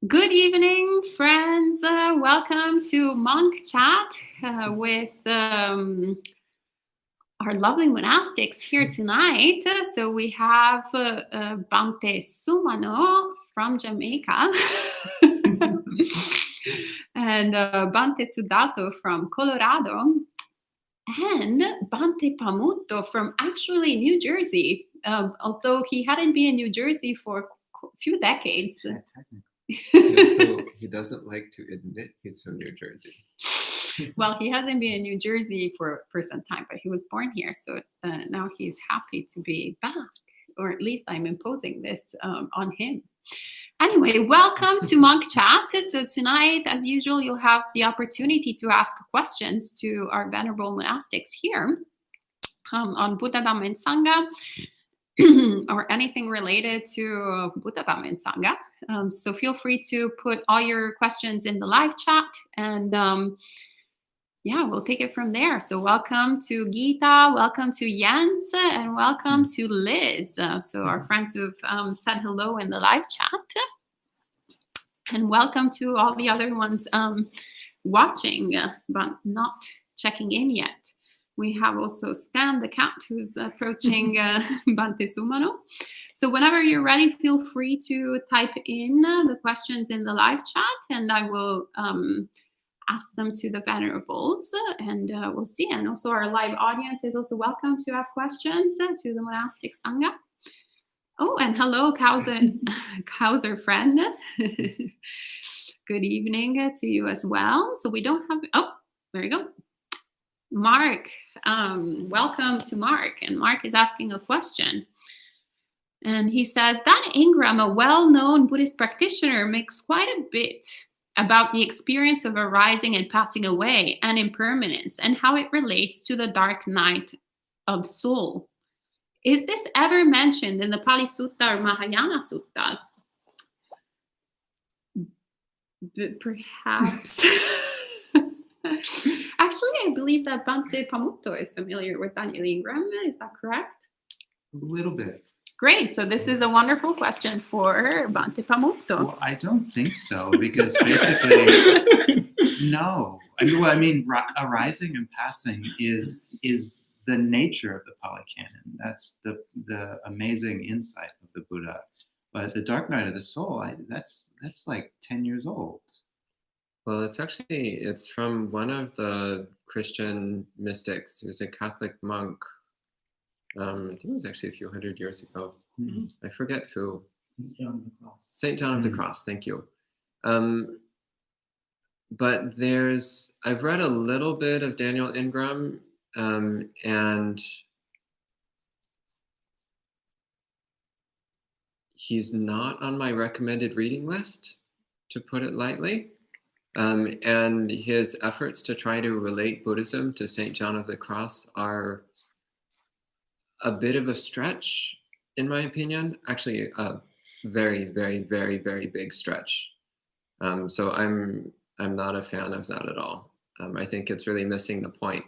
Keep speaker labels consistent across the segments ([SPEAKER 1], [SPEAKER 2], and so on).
[SPEAKER 1] Good evening, friends. Welcome to Monk Chat with our lovely monastics here tonight. So we have Bhante Sumano from Jamaica and Bhante Sudaso from Colorado and Bhante Pamutto from actually New Jersey, although he hadn't been in New Jersey for a few decades.
[SPEAKER 2] Yeah, so he doesn't like to admit he's from New Jersey.
[SPEAKER 1] Well, he hasn't been in New Jersey for some time, but he was born here. So now he's happy to be back, or at least I'm imposing this on him. Anyway, welcome to Monk Chat. So tonight, as usual, you'll have the opportunity to ask questions to our venerable monastics here on Buddha, Dhamma, and Sangha. Or anything related to Buddha, Dhamma, and Sangha. So feel free to put all your questions in the live chat, and we'll take it from there. So welcome to Geeta, welcome to Jens, and welcome to Liz. So our friends who've said hello in the live chat. And welcome to all the other ones watching, but not checking in yet. We have also Stan the cat who's approaching Bhante Sumano. So whenever you're ready, feel free to type in the questions in the live chat, and I will ask them to the venerables, and we'll see. And also our live audience is also welcome to ask questions to the monastic Sangha. Oh, and hello, Kauser friend. Good evening to you as well. So we don't have, oh, there you go. Mark, welcome to Mark. And Mark is asking a question. And he says that Ingram, a well-known Buddhist practitioner, makes quite a bit about the experience of arising and passing away and impermanence and how it relates to the dark night of soul. Is this ever mentioned in the Pali Sutta or Mahayana Suttas? Perhaps. Actually, I believe that Bhante Pamutto is familiar with Daniel Ingram. Is that correct?
[SPEAKER 2] A little bit.
[SPEAKER 1] Great. So this is a wonderful question for Bhante Pamutto.
[SPEAKER 2] Well, I don't think so, because basically, no. I mean, arising and passing is the nature of the Pali Canon. That's the amazing insight of the Buddha. But the dark night of the soul, that's like 10 years old.
[SPEAKER 3] Well, it's from one of the Christian mystics. He was a Catholic monk. I think it was actually a few hundred years ago. Mm-hmm. I forget who.
[SPEAKER 2] St. John of the Cross.
[SPEAKER 3] St. John of the Cross, thank you. But I've read a little bit of Daniel Ingram, and he's not on my recommended reading list, to put it lightly. And his efforts to try to relate Buddhism to St. John of the Cross are a bit of a stretch, in my opinion. Actually, a very, very, very, very big stretch. So I'm not a fan of that at all. I think it's really missing the point.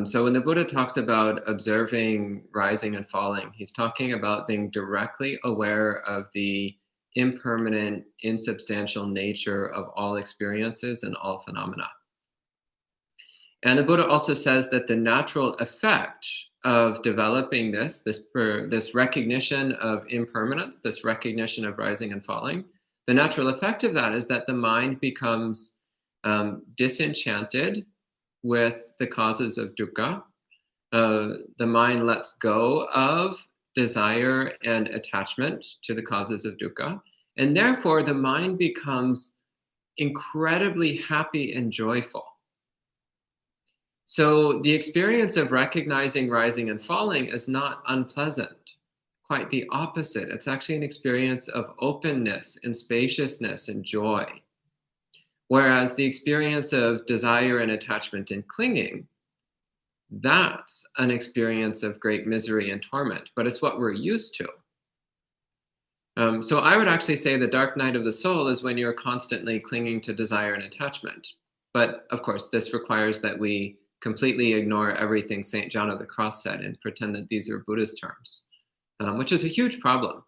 [SPEAKER 3] So when the Buddha talks about observing rising and falling, he's talking about being directly aware of the impermanent, insubstantial nature of all experiences and all phenomena. And the Buddha also says that the natural effect of developing this recognition of impermanence, this recognition of rising and falling, the natural effect of that is that the mind becomes disenchanted with the causes of dukkha. The mind lets go of desire and attachment to the causes of dukkha, and therefore the mind becomes incredibly happy and joyful. So the experience of recognizing rising and falling is not unpleasant, quite the opposite. It's actually an experience of openness and spaciousness and joy. Whereas the experience of desire and attachment and clinging, that's an experience of great misery and torment, but it's what we're used to. So I would actually say the dark night of the soul is when you're constantly clinging to desire and attachment. But of course, this requires that we completely ignore everything St. John of the Cross said and pretend that these are Buddhist terms, which is a huge problem.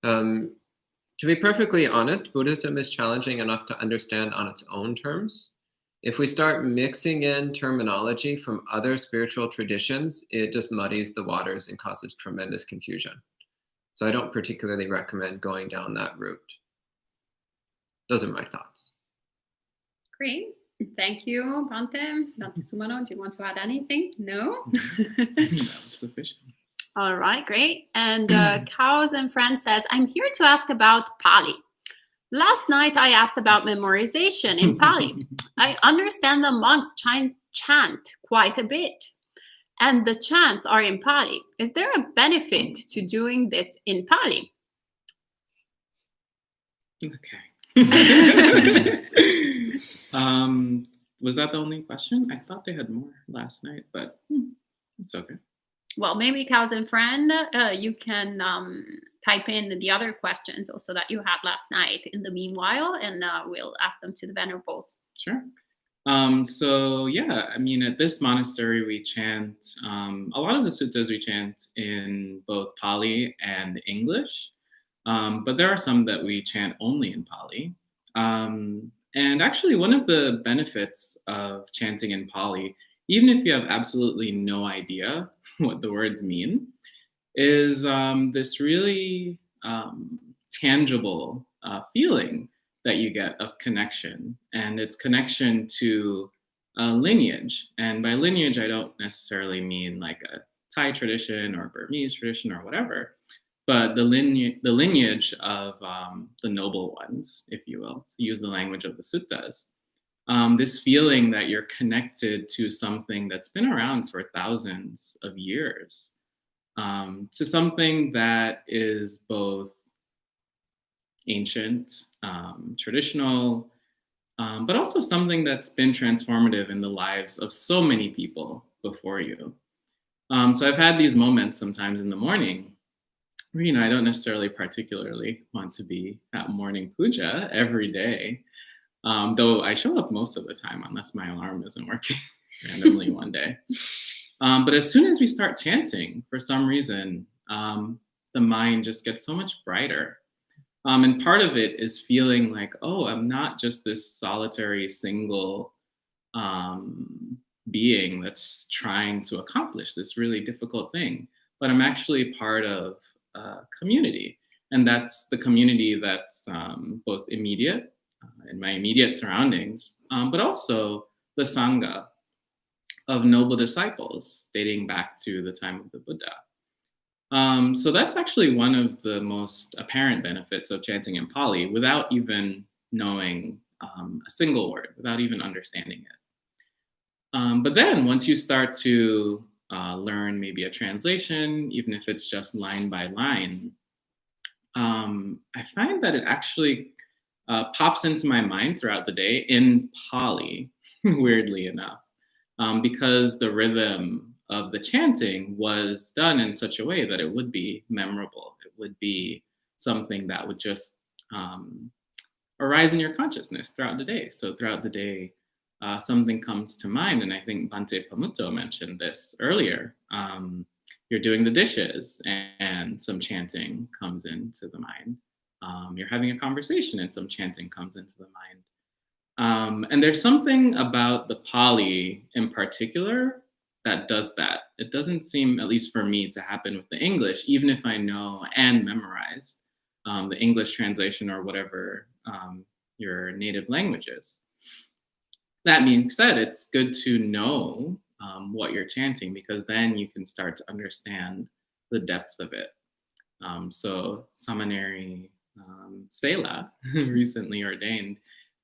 [SPEAKER 3] To To be perfectly honest, Buddhism is challenging enough to understand on its own terms. If we start mixing in terminology from other spiritual traditions, it just muddies the waters and causes tremendous confusion. So I don't particularly recommend going down that route. Those are my thoughts.
[SPEAKER 1] Great. Thank you, Bhante. Dante Sumano, do you want to add anything? No?
[SPEAKER 4] That was sufficient.
[SPEAKER 1] All right, great. And Cows and Friends says, I'm here to ask about Pali. Last night I asked about memorization in Pali. I understand the monks chant quite a bit, and the chants are in Pali. Is there a benefit to doing this in Pali?
[SPEAKER 4] Okay. Was that the only question? I thought they had more last night, but it's okay.
[SPEAKER 1] Well, maybe Cows and Friend, you can type in the other questions also that you had last night in the meanwhile, and we'll ask them to the Venerables.
[SPEAKER 4] Sure. So yeah, I mean, at this monastery, we chant, a lot of the suttas we chant in both Pali and English, but there are some that we chant only in Pali. And actually, one of the benefits of chanting in Pali, even if you have absolutely no idea what the words mean, is this really tangible feeling that you get of connection. And it's connection to lineage. And by lineage, I don't necessarily mean like a Thai tradition or Burmese tradition or whatever, but the lineage of the noble ones, if you will, to use the language of the suttas. This feeling that you're connected to something that's been around for thousands of years, to something that is both ancient, traditional, but also something that's been transformative in the lives of so many people before you. So I've had these moments sometimes in the morning where, I don't necessarily particularly want to be at morning puja every day, though I show up most of the time unless my alarm isn't working randomly one day. But as soon as we start chanting, for some reason, the mind just gets so much brighter. And part of it is feeling like, oh, I'm not just this solitary single being that's trying to accomplish this really difficult thing, but I'm actually part of a community. And that's the community that's both immediate, in my immediate surroundings, but also the Sangha of noble disciples dating back to the time of the Buddha. So that's actually one of the most apparent benefits of chanting in Pali without even knowing a single word, without even understanding it. But then once you start to learn maybe a translation, even if it's just line by line, I find that it actually pops into my mind throughout the day in Pali, weirdly enough, because the rhythm of the chanting was done in such a way that it would be memorable. It would be something that would just arise in your consciousness throughout the day. So throughout the day, something comes to mind. And I think Bhante Pamuto mentioned this earlier. You're doing the dishes and some chanting comes into the mind. You're having a conversation and some chanting comes into the mind. And there's something about the Pali in particular that does that. It doesn't seem, at least for me, to happen with the English, even if I know and memorize the English translation or whatever your native language is. That being said, it's good to know what you're chanting, because then you can start to understand the depth of it. So Samaneri Sela recently ordained,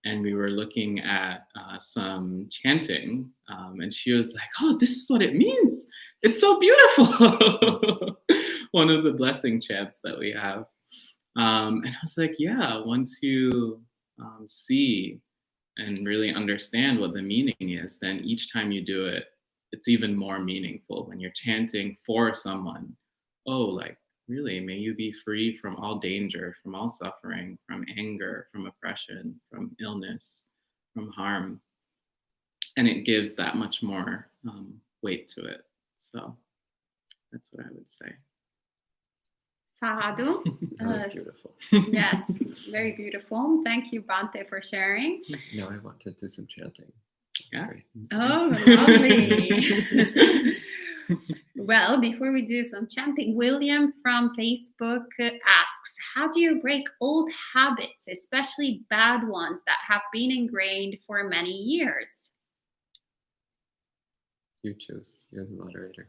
[SPEAKER 4] and we were looking at some chanting, and she was like, oh, this is what it means. It's so beautiful. One of the blessing chants that we have. And I was like, yeah, once you see and really understand what the meaning is, then each time you do it, it's even more meaningful when you're chanting for someone. Oh, like, really, may you be free from all danger, from all suffering, from anger, from oppression, from illness, from harm. And it gives that much more weight to it. So that's what I would say.
[SPEAKER 1] Sadhu.
[SPEAKER 3] That was beautiful.
[SPEAKER 1] Yes, very beautiful. Thank you, Bhante, for sharing.
[SPEAKER 3] Now I want to do some chanting. That's
[SPEAKER 4] Yeah.
[SPEAKER 3] great.
[SPEAKER 1] Oh, lovely. Well, before we do some chanting, William from Facebook asks, how do you break old habits, especially bad ones that have been ingrained for many years?
[SPEAKER 3] You choose. You're the moderator.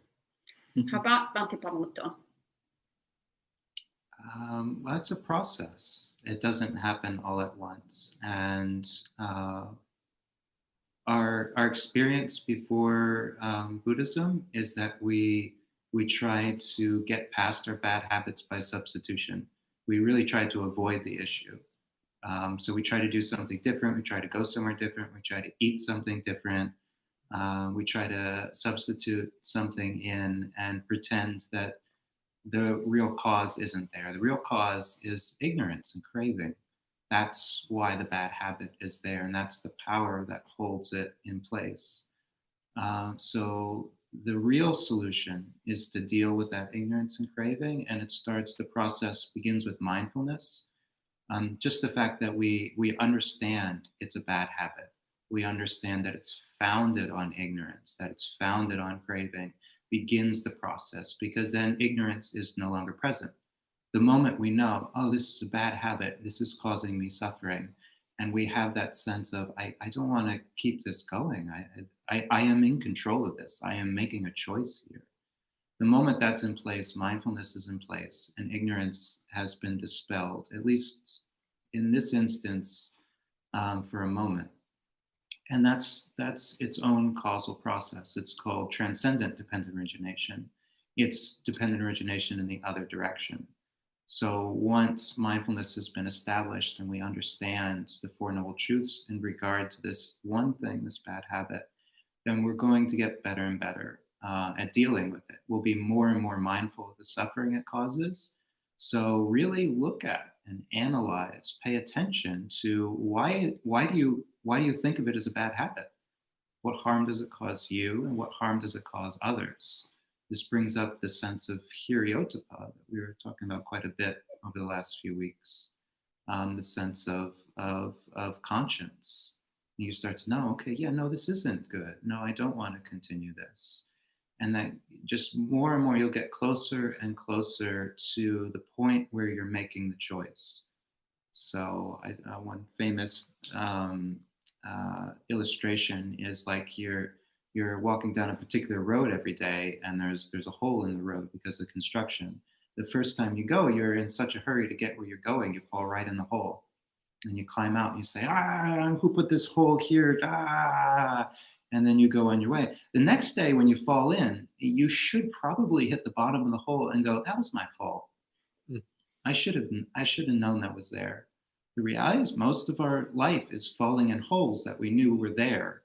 [SPEAKER 1] How about Bhante Pamuto?
[SPEAKER 2] Well, it's a process. It doesn't happen all at once. And our experience before Buddhism is that we try to get past our bad habits by substitution. We really try to avoid the issue. So we try to do something different. We try to go somewhere different. We try to eat something different. We try to substitute something in and pretend that the real cause isn't there. The real cause is ignorance and craving. That's why the bad habit is there, and that's the power that holds it in place. So the real solution is to deal with that ignorance and craving, and the process begins with mindfulness. Just the fact that we understand it's a bad habit. We understand that it's founded on ignorance, that it's founded on craving, begins the process, because then ignorance is no longer present. The moment we know, oh, this is a bad habit, this is causing me suffering, and we have that sense of, I don't want to keep this going. I am in control of this. I am making a choice here. The moment that's in place, mindfulness is in place, and ignorance has been dispelled, at least in this instance, for a moment. And that's its own causal process. It's called transcendent dependent origination. It's dependent origination in the other direction. So once mindfulness has been established and we understand the Four Noble Truths in regard to this one thing, this bad habit, then we're going to get better and better at dealing with it. We'll be more and more mindful of the suffering it causes. So really look at and analyze, pay attention to why do you think of it as a bad habit? What harm does it cause you, and what harm does it cause others? This brings up the sense of hiriotapa that we were talking about quite a bit over the last few weeks. The sense of conscience. And you start to know, okay, yeah, no, this isn't good. No, I don't want to continue this. And that just more and more you'll get closer and closer to the point where you're making the choice. So one famous illustration is like you're walking down a particular road every day, and there's a hole in the road because of construction. The first time you go, you're in such a hurry to get where you're going, you fall right in the hole. And you climb out and you say, who put this hole here? And then you go on your way. The next day when you fall in, you should probably hit the bottom of the hole and go, that was my fault. I should have known that was there. The reality is most of our life is falling in holes that we knew were there,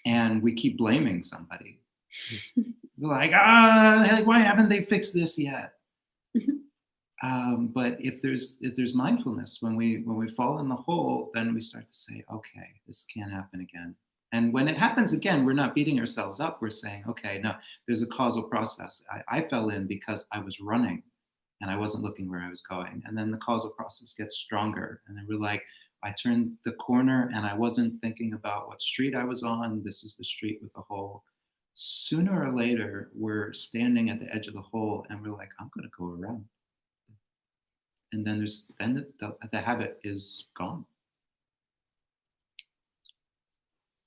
[SPEAKER 2] and we keep blaming somebody. We're like, why haven't they fixed this yet? But if there's mindfulness, when we fall in the hole, then we start to say, okay, this can't happen again. And when it happens again, we're not beating ourselves up. We're saying, okay, no, there's a causal process. I fell in because I was running and I wasn't looking where I was going. And then the causal process gets stronger. And then we're like, I turned the corner and I wasn't thinking about what street I was on. This is the street with the hole. Sooner or later, we're standing at the edge of the hole and we're like, I'm going to go around. And then the habit is gone.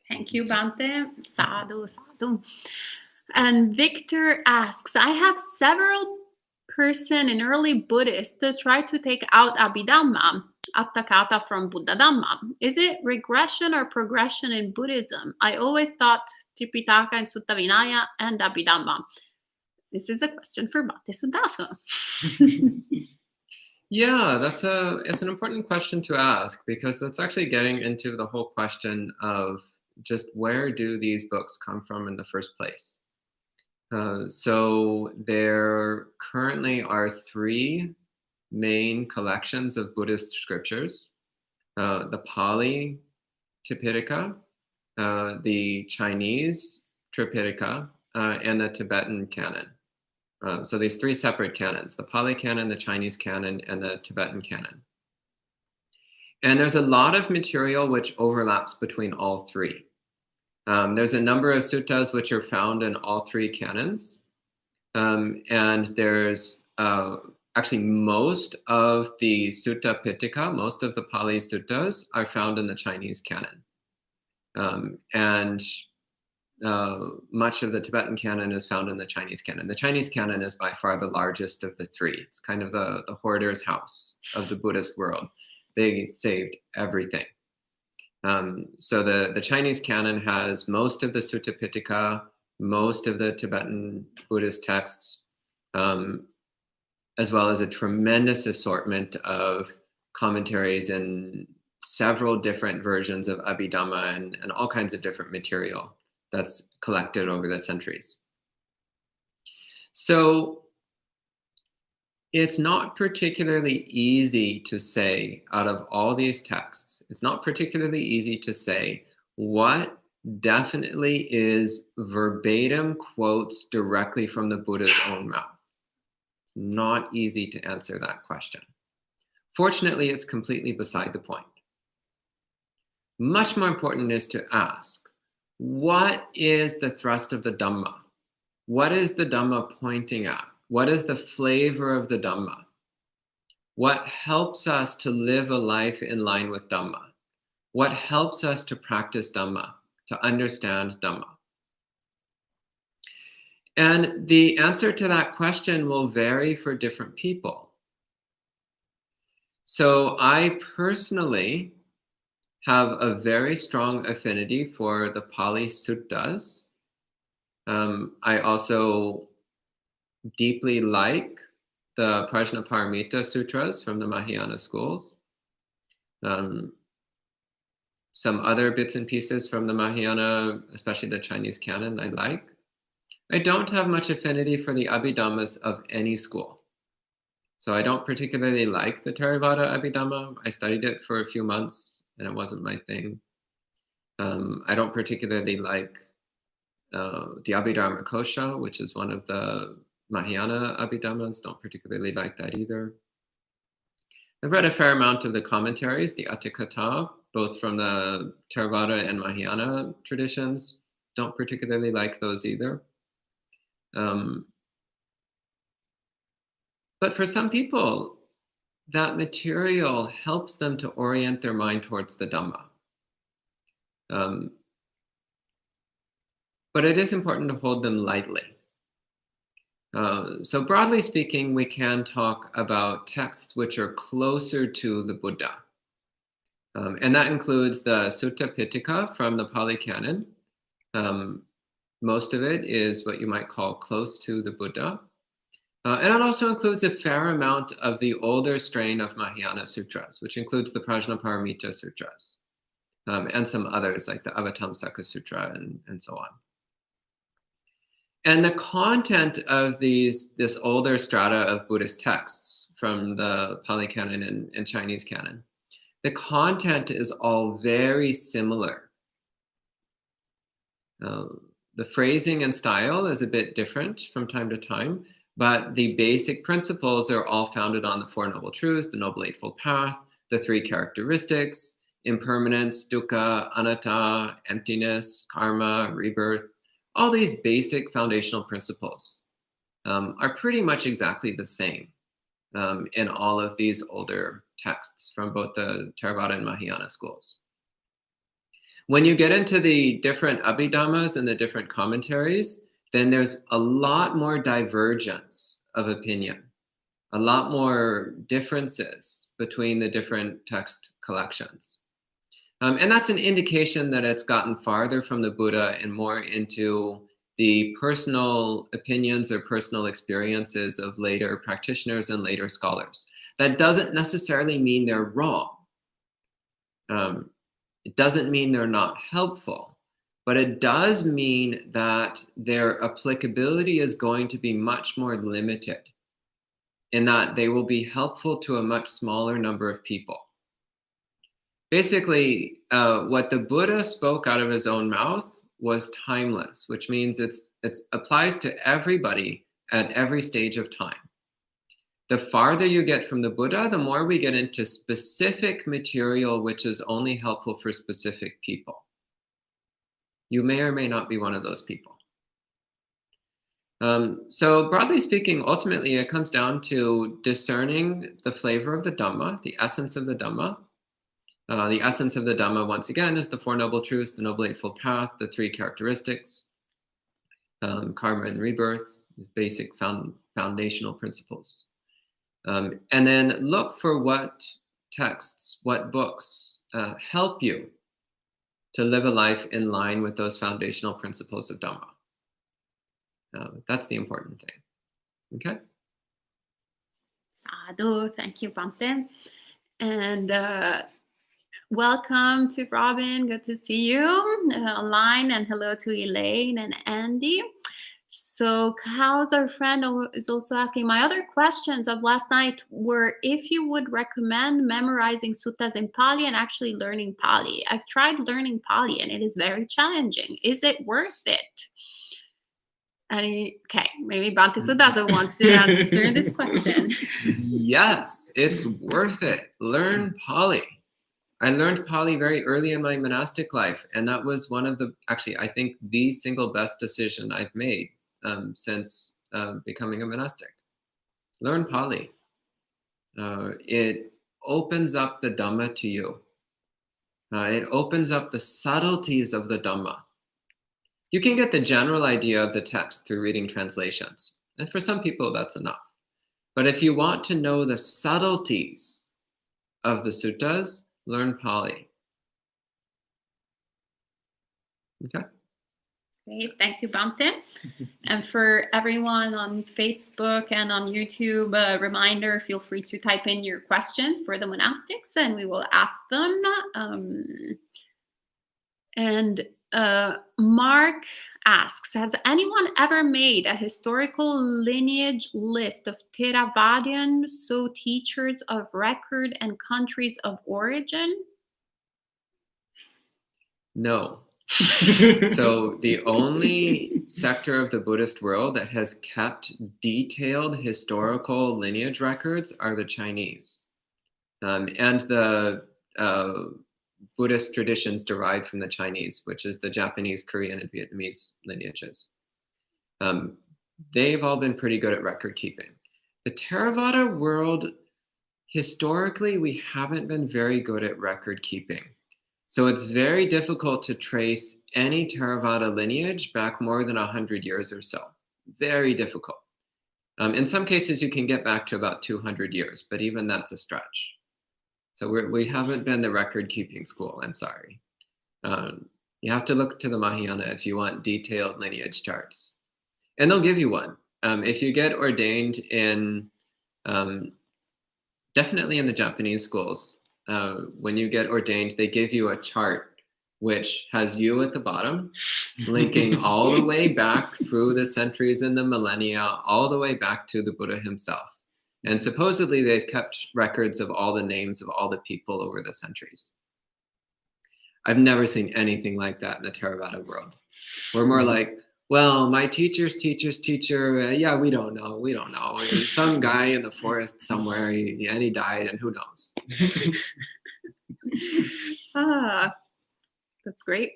[SPEAKER 1] Thank you, Bhante. Sadhu, sadhu. And Victor asks, I have several person in early Buddhists that try to take out Abhidhamma, Atthakata from Buddha Dhamma. Is it regression or progression in Buddhism? I always thought Tripitaka and Sutta Vinaya and Abhidhamma. This is a question for Bhante Sudaso.
[SPEAKER 3] Yeah, it's an important question to ask, because that's actually getting into the whole question of just where do these books come from in the first place. So there currently are 3 main collections of Buddhist scriptures: the Pali Tipitaka, the Chinese Tripitaka, and the Tibetan canon. So these three separate canons, the Pali Canon, the Chinese Canon, and the Tibetan Canon. And there's a lot of material which overlaps between all three. There's a number of suttas which are found in all three canons. And there's actually most of the Sutta Pitaka, most of the Pali suttas are found in the Chinese canon. And much of the Tibetan canon is found in the Chinese canon. The Chinese canon is by far the largest of the three. It's kind of the hoarder's house of the Buddhist world. They saved everything. So the Chinese canon has most of the Sutta Pitaka, most of the Tibetan Buddhist texts, as well as a tremendous assortment of commentaries and several different versions of Abhidhamma and all kinds of different material that's collected over the centuries. So it's not particularly easy to say, out of all these texts, it's not particularly easy to say what definitely is verbatim quotes directly from the Buddha's own mouth. It's not easy to answer that question. Fortunately, it's completely beside the point. Much more important is to ask, what is the thrust of the Dhamma? What is the Dhamma pointing at? What is the flavor of the Dhamma? What helps us to live a life in line with Dhamma? What helps us to practice Dhamma, to understand Dhamma? And the answer to that question will vary for different people. So I personally have a very strong affinity for the Pali Suttas. I also deeply like the Prajnaparamita Sutras from the Mahayana schools. Some other bits and pieces from the Mahayana, especially the Chinese canon, I like. I don't have much affinity for the Abhidhammas of any school. So I don't particularly like the Theravada Abhidhamma. I studied it for a few months and it wasn't my thing. I don't particularly like the Abhidharma Kosha, which is one of the Mahayana Abhidhammas. Don't particularly like that either. I've read a fair amount of the commentaries, the Atthakatha, both from the Theravada and Mahayana traditions. Don't particularly like those either. But for some people, that material helps them to orient their mind towards the Dhamma. But it is important to hold them lightly. So broadly speaking, we can talk about texts which are closer to the Buddha. And that includes the Sutta Pitaka from the Pali Canon. Most of it is what you might call close to the Buddha. And it also includes a fair amount of the older strain of Mahayana Sutras, which includes the Prajnaparamita Sutras, and some others like the Avatamsaka Sutra and so on. And the content of this older strata of Buddhist texts from the Pali Canon and Chinese Canon, the content is all very similar. The phrasing and style is a bit different from time to time, but the basic principles are all founded on the Four Noble Truths, the Noble Eightfold Path, the three characteristics, impermanence, dukkha, anatta, emptiness, karma, rebirth. All these basic foundational principles are pretty much exactly the same in all of these older texts from both the Theravada and Mahayana schools. When you get into the different Abhidhammas and the different commentaries, then there's a lot more divergence of opinion, a lot more differences between the different text collections. And that's an indication that it's gotten farther from the Buddha and more into the personal opinions or personal experiences of later practitioners and later scholars. That doesn't necessarily mean they're wrong. It doesn't mean they're not helpful, but it does mean that their applicability is going to be much more limited in that they will be helpful to a much smaller number of people. Basically, what the Buddha spoke out of his own mouth was timeless, which means it applies to everybody at every stage of time. The farther you get from the Buddha, the more we get into specific material which is only helpful for specific people. You may or may not be one of those people. So broadly speaking, ultimately it comes down to discerning the flavor of the Dhamma, the essence of the Dhamma. The essence of the Dhamma, once again, is the Four Noble Truths, the Noble Eightfold Path, the three characteristics, karma and rebirth, these basic foundational principles. And then look for what texts, what books help you to live a life in line with those foundational principles of Dhamma. That's the important thing. Okay?
[SPEAKER 1] Sadhu, thank you, Bhante. And welcome to Robin. Good to see you online. And hello to Elaine and Andy. So Kao's our friend is also asking, my other questions of last night were if you would recommend memorizing suttas in Pali and actually learning Pali. I've tried learning Pali and it is very challenging. Is it worth it? Okay, maybe Bhante Sudasa wants to answer this question.
[SPEAKER 3] Yes, it's worth it. Learn Pali. I learned Pali very early in my monastic life, and that was one of the, actually, I think the single best decision I've made since becoming a monastic. Learn Pali. It opens up the Dhamma to you. It opens up the subtleties of the Dhamma. You can get the general idea of the text through reading translations, and for some people that's enough. But if you want to know the subtleties of the suttas, learn Pali. Okay.
[SPEAKER 1] Great, thank you, Bhante. And for everyone on Facebook and on YouTube, a reminder, feel free to type in your questions for the monastics and we will ask them. Mark asks, has anyone ever made a historical lineage list of Teravadian teachers of record and countries of origin?
[SPEAKER 3] No. So the only sector of the Buddhist world that has kept detailed historical lineage records are the Chinese. And the Buddhist traditions derived from the Chinese, which is the Japanese, Korean, and Vietnamese lineages. They've all been pretty good at record keeping. The Theravada world, historically, we haven't been very good at record keeping. So it's very difficult to trace any Theravada lineage back more than 100 years or so. Very difficult. In some cases, you can get back to about 200 years, but even that's a stretch. So we haven't been the record-keeping school, I'm sorry. You have to look to the Mahayana if you want detailed lineage charts. And they'll give you one. If you get ordained in, definitely in the Japanese schools, when you get ordained, they give you a chart which has you at the bottom, linking all the way back through the centuries and the millennia, all the way back to the Buddha himself. And supposedly they've kept records of all the names of all the people over the centuries. I've never seen anything like that in the Theravada world. We're more like, well, my teacher's teacher's teacher, yeah, we don't know. Some guy in the forest somewhere, and he died, and who knows?
[SPEAKER 1] That's great.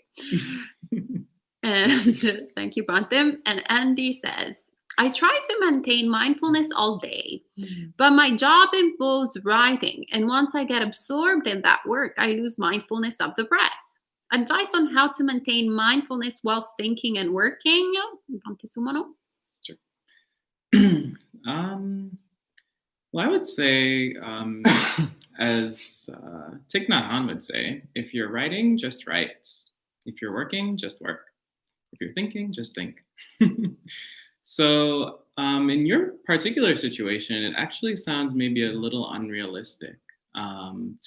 [SPEAKER 1] And thank you, Bhante. And Andy says, I try to maintain mindfulness all day, but my job involves writing. And once I get absorbed in that work, I lose mindfulness of the breath. Advice on how to maintain mindfulness while thinking and working?
[SPEAKER 4] Sure. Well, I would say, as Thich Nhat Hanh would say, if you're writing, just write. If you're working, just work. If you're thinking, just think. So in your particular situation, it actually sounds maybe a little unrealistic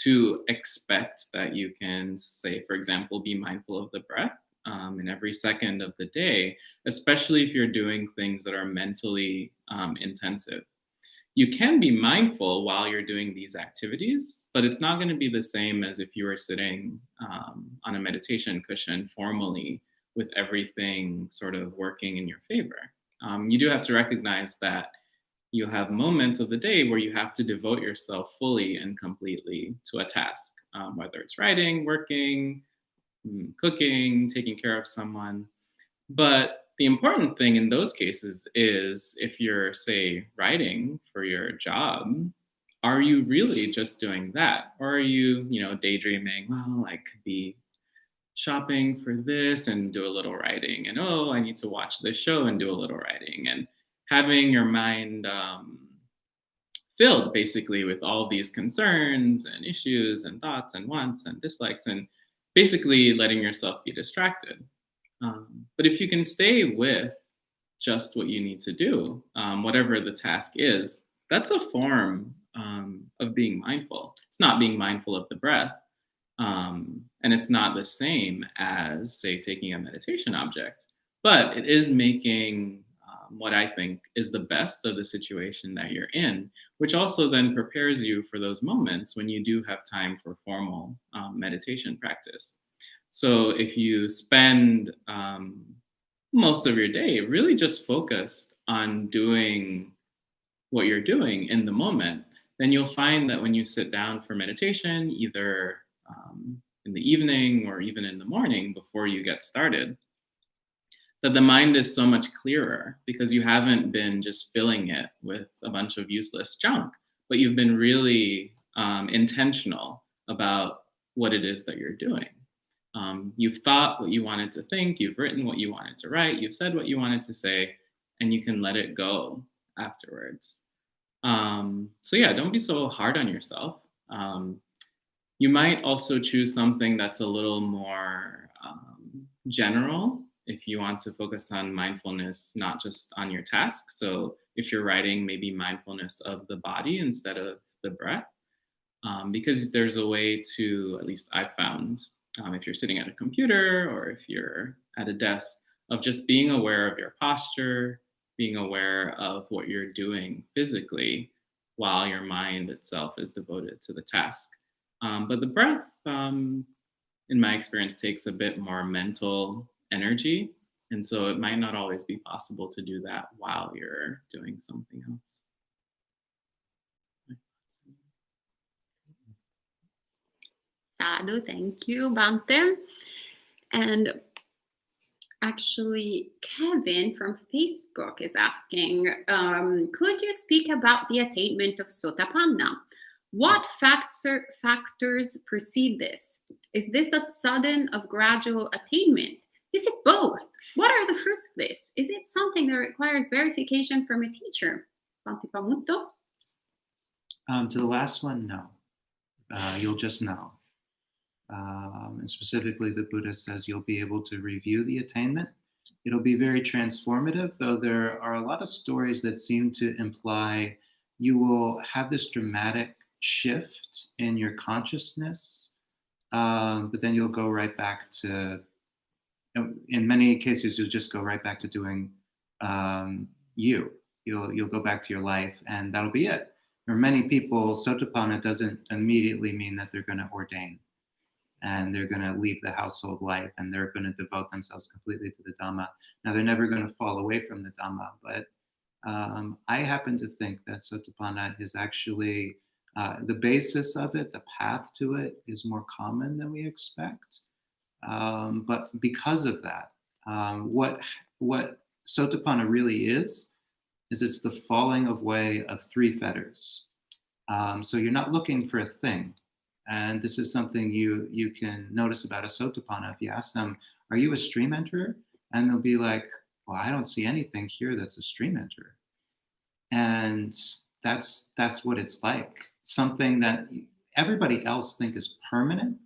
[SPEAKER 4] to expect that you can, say, for example, be mindful of the breath in every second of the day, especially if you're doing things that are mentally intensive. You can be mindful while you're doing these activities, but it's not going to be the same as if you were sitting on a meditation cushion formally with everything sort of working in your favor. You do have to recognize that you have moments of the day where you have to devote yourself fully and completely to a task, whether it's writing, working, cooking, taking care of someone. But the important thing in those cases is if you're, say, writing for your job, are you really just doing that? Or are you, daydreaming, well, I could be shopping for this and do a little writing, and oh, I need to watch this show and do a little writing, and having your mind filled basically with all these concerns and issues and thoughts and wants and dislikes, and basically letting yourself be distracted. But if you can stay with just what you need to do, whatever the task is, that's a form of being mindful. It's not being mindful of the breath. And it's not the same as, say, taking a meditation object, but it is making what I think is the best of the situation that you're in, which also then prepares you for those moments when you do have time for formal meditation practice. So if you spend most of your day really just focused on doing what you're doing in the moment, then you'll find that when you sit down for meditation, either in the evening or even in the morning before you get started, that the mind is so much clearer because you haven't been just filling it with a bunch of useless junk, but you've been really intentional about what it is that you're doing. You've thought what you wanted to think, you've written what you wanted to write, you've said what you wanted to say, and you can let it go afterwards. So yeah, don't be so hard on yourself. You might also choose something that's a little more general if you want to focus on mindfulness, not just on your task. So if you're writing, maybe mindfulness of the body instead of the breath, because there's a way to, at least I've found, if you're sitting at a computer or if you're at a desk, of just being aware of your posture, being aware of what you're doing physically while your mind itself is devoted to the task. But the breath, in my experience, takes a bit more mental energy. And so it might not always be possible to do that while you're doing something else.
[SPEAKER 1] Sadhu, thank you, Bante. And actually, Kevin from Facebook is asking, could you speak about the attainment of Sotapanna? What factors precede this? Is this a sudden of gradual attainment? Is it both? What are the fruits of this? Is it something that requires verification from a teacher? Bante Pamutto?
[SPEAKER 2] To the last one, no. You'll just know. And specifically, the Buddha says you'll be able to review the attainment. It'll be very transformative, though there are a lot of stories that seem to imply you will have this dramatic shift in your consciousness, but then you'll go right back to, in many cases, you'll just go right back to doing you. You'll go back to your life, and that'll be it. For many people, Sotapanna doesn't immediately mean that they're going to ordain and they're going to leave the household life and they're going to devote themselves completely to the Dhamma. Now, they're never going to fall away from the Dhamma, but I happen to think that Sotapanna is actually the basis of it, the path to it is more common than we expect. But because of that, what Sotapanna really is it's the falling away of three fetters. So you're not looking for a thing. And this is something you can notice about a Sotapanna. If you ask them, are you a stream enterer? And they'll be like, well, I don't see anything here that's a stream enterer. And that's what it's like. Something that everybody else think is permanent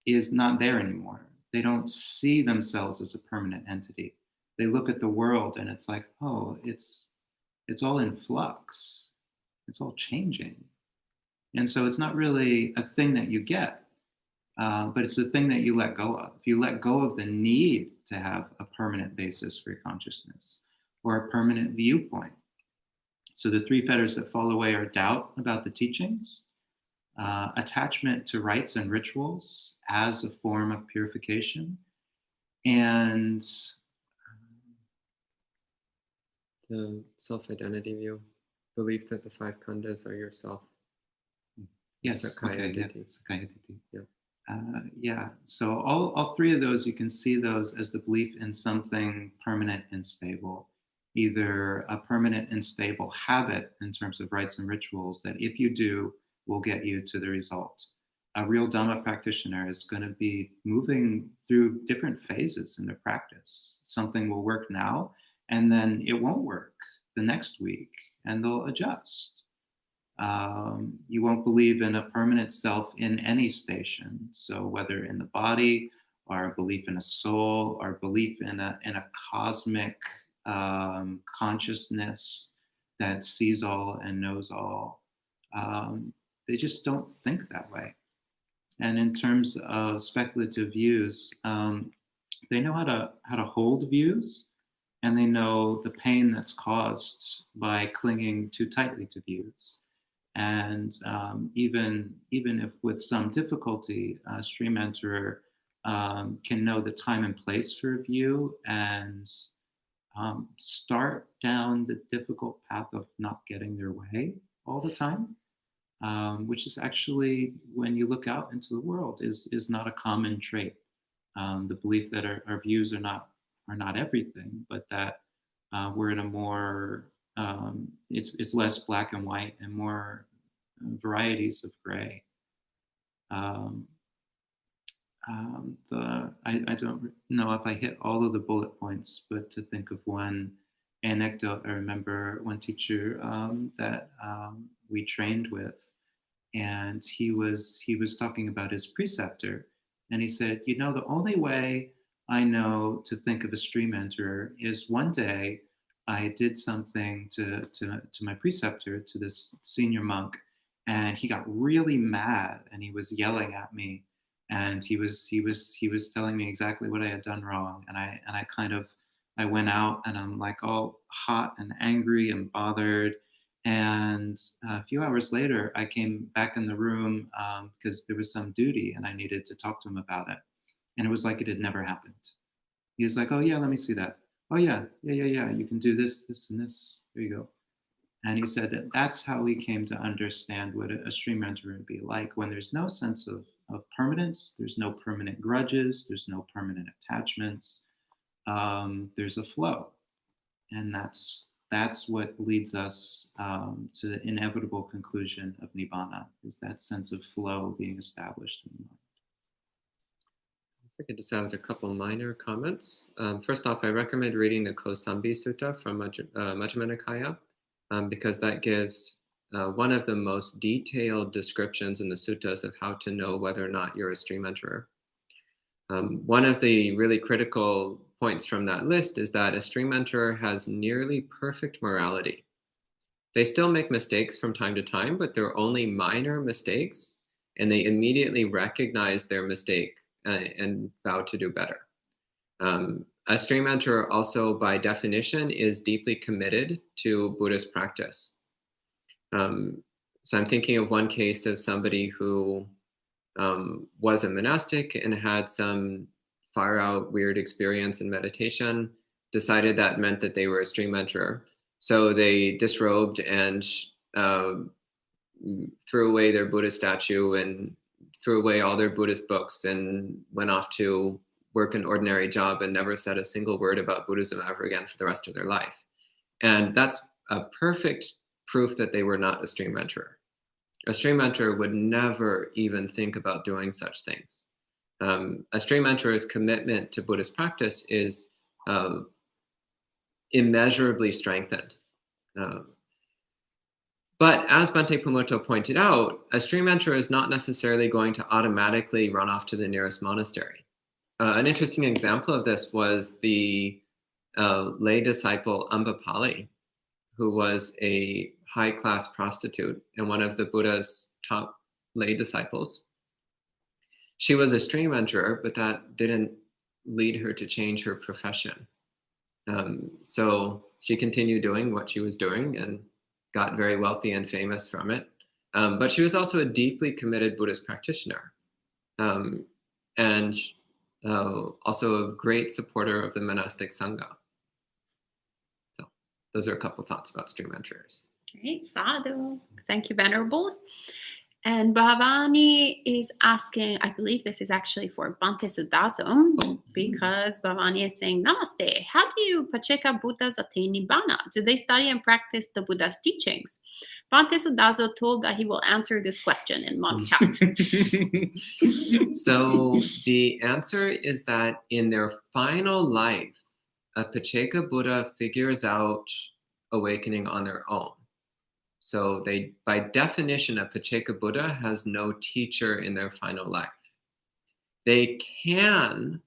[SPEAKER 2] is not there anymore. They don't see themselves as a permanent entity. They look at the world and it's like, oh, it's all in flux. It's all changing. And so it's not really a thing that you get, but it's a thing that you let go of. If you let go of the need to have a permanent basis for your consciousness or a permanent viewpoint. So the three fetters that fall away are doubt about the teachings, attachment to rites and rituals as a form of purification, and
[SPEAKER 3] The self-identity view, belief that the 5 khandhas are yourself.
[SPEAKER 2] Yes.
[SPEAKER 3] Sakkaya
[SPEAKER 2] Okay. Yeah.
[SPEAKER 3] ditthi.
[SPEAKER 2] Sakkaya ditthi.
[SPEAKER 3] Yeah.
[SPEAKER 2] Yeah. So all 3 of those, you can see those as the belief in something permanent and stable, either a permanent and stable habit in terms of rites and rituals that if you do will get you to the result. A real Dhamma practitioner is going to be moving through different phases in their practice. Something will work now, and then it won't work the next week, and they'll adjust. You won't believe in a permanent self in any station. So whether in the body, or a belief in a soul, or belief in a cosmic consciousness that sees all and knows all, they just don't think that way. And in terms of speculative views, they know how to hold views, and they know the pain that's caused by clinging too tightly to views. And even if with some difficulty, a stream enterer can know the time and place for a view and start down the difficult path of not getting their way all the time, which is actually, when you look out into the world, is not a common trait. The belief that our views are not everything, but that we're in a more it's less black and white and more varieties of gray. I don't know if I hit all of the bullet points, but to think of one anecdote, I remember one teacher that we trained with, and he was talking about his preceptor, and he said, the only way I know to think of a stream enterer is one day I did something to my preceptor, to this senior monk, and he got really mad and he was yelling at me, and he was telling me exactly what I had done wrong, and I went out and I'm like all hot and angry and bothered. And a few hours later, I came back in the room because there was some duty and I needed to talk to him about it. And it was like it had never happened. He was like, "Oh yeah, let me see that. Oh yeah. You can do this, this, and this. There you go." And he said that that's how he came to understand what a stream enterer would be like, when there's no sense of permanence, there's no permanent grudges, there's no permanent attachments. There's a flow. And that's what leads us to the inevitable conclusion of Nibbana, is that sense of flow being established in the mind.
[SPEAKER 3] I could just add a couple minor comments. First off, I recommend reading the Kosambi Sutta from Majjhima Nikaya, because that gives one of the most detailed descriptions in the suttas of how to know whether or not you're a stream enterer. One of the really critical points from that list is that a stream enterer has nearly perfect morality. They still make mistakes from time to time, but they're only minor mistakes, and they immediately recognize their mistake and vow to do better. A stream enterer also, by definition, is deeply committed to Buddhist practice. So I'm thinking of one case of somebody who was a monastic and had some far out weird experience in meditation, decided that meant that they were a stream enterer. So they disrobed and threw away their Buddha statue and threw away all their Buddhist books and went off to work an ordinary job and never said a single word about Buddhism ever again for the rest of their life. And that's a perfect proof that they were not a stream enterer. A stream enterer would never even think about doing such things. A stream enterer's commitment to Buddhist practice is immeasurably strengthened. But as Bhante Pumoto pointed out, a stream enterer is not necessarily going to automatically run off to the nearest monastery. An interesting example of this was the lay disciple Ambapali, who was a high-class prostitute and one of the Buddha's top lay disciples. She was a stream enterer, but that didn't lead her to change her profession. So she continued doing what she was doing and got very wealthy and famous from it. But she was also a deeply committed Buddhist practitioner, and also a great supporter of the monastic Sangha. So those are a couple thoughts about stream enterers.
[SPEAKER 1] Great, sadhu. Thank you, Venerables. And Bhavani is asking, I believe this is actually for Bhante Sudaso, because Bhavani is saying, Namaste, how do you Pacceka Buddhas attain Nibbana? Do they study and practice the Buddha's teachings? Bhante Sudaso told that he will answer this question in monk chat.
[SPEAKER 3] So the answer is that in their final life, a Pacceka Buddha figures out awakening on their own. So they, by definition, a Pacceka Buddha has no teacher in their final life. They can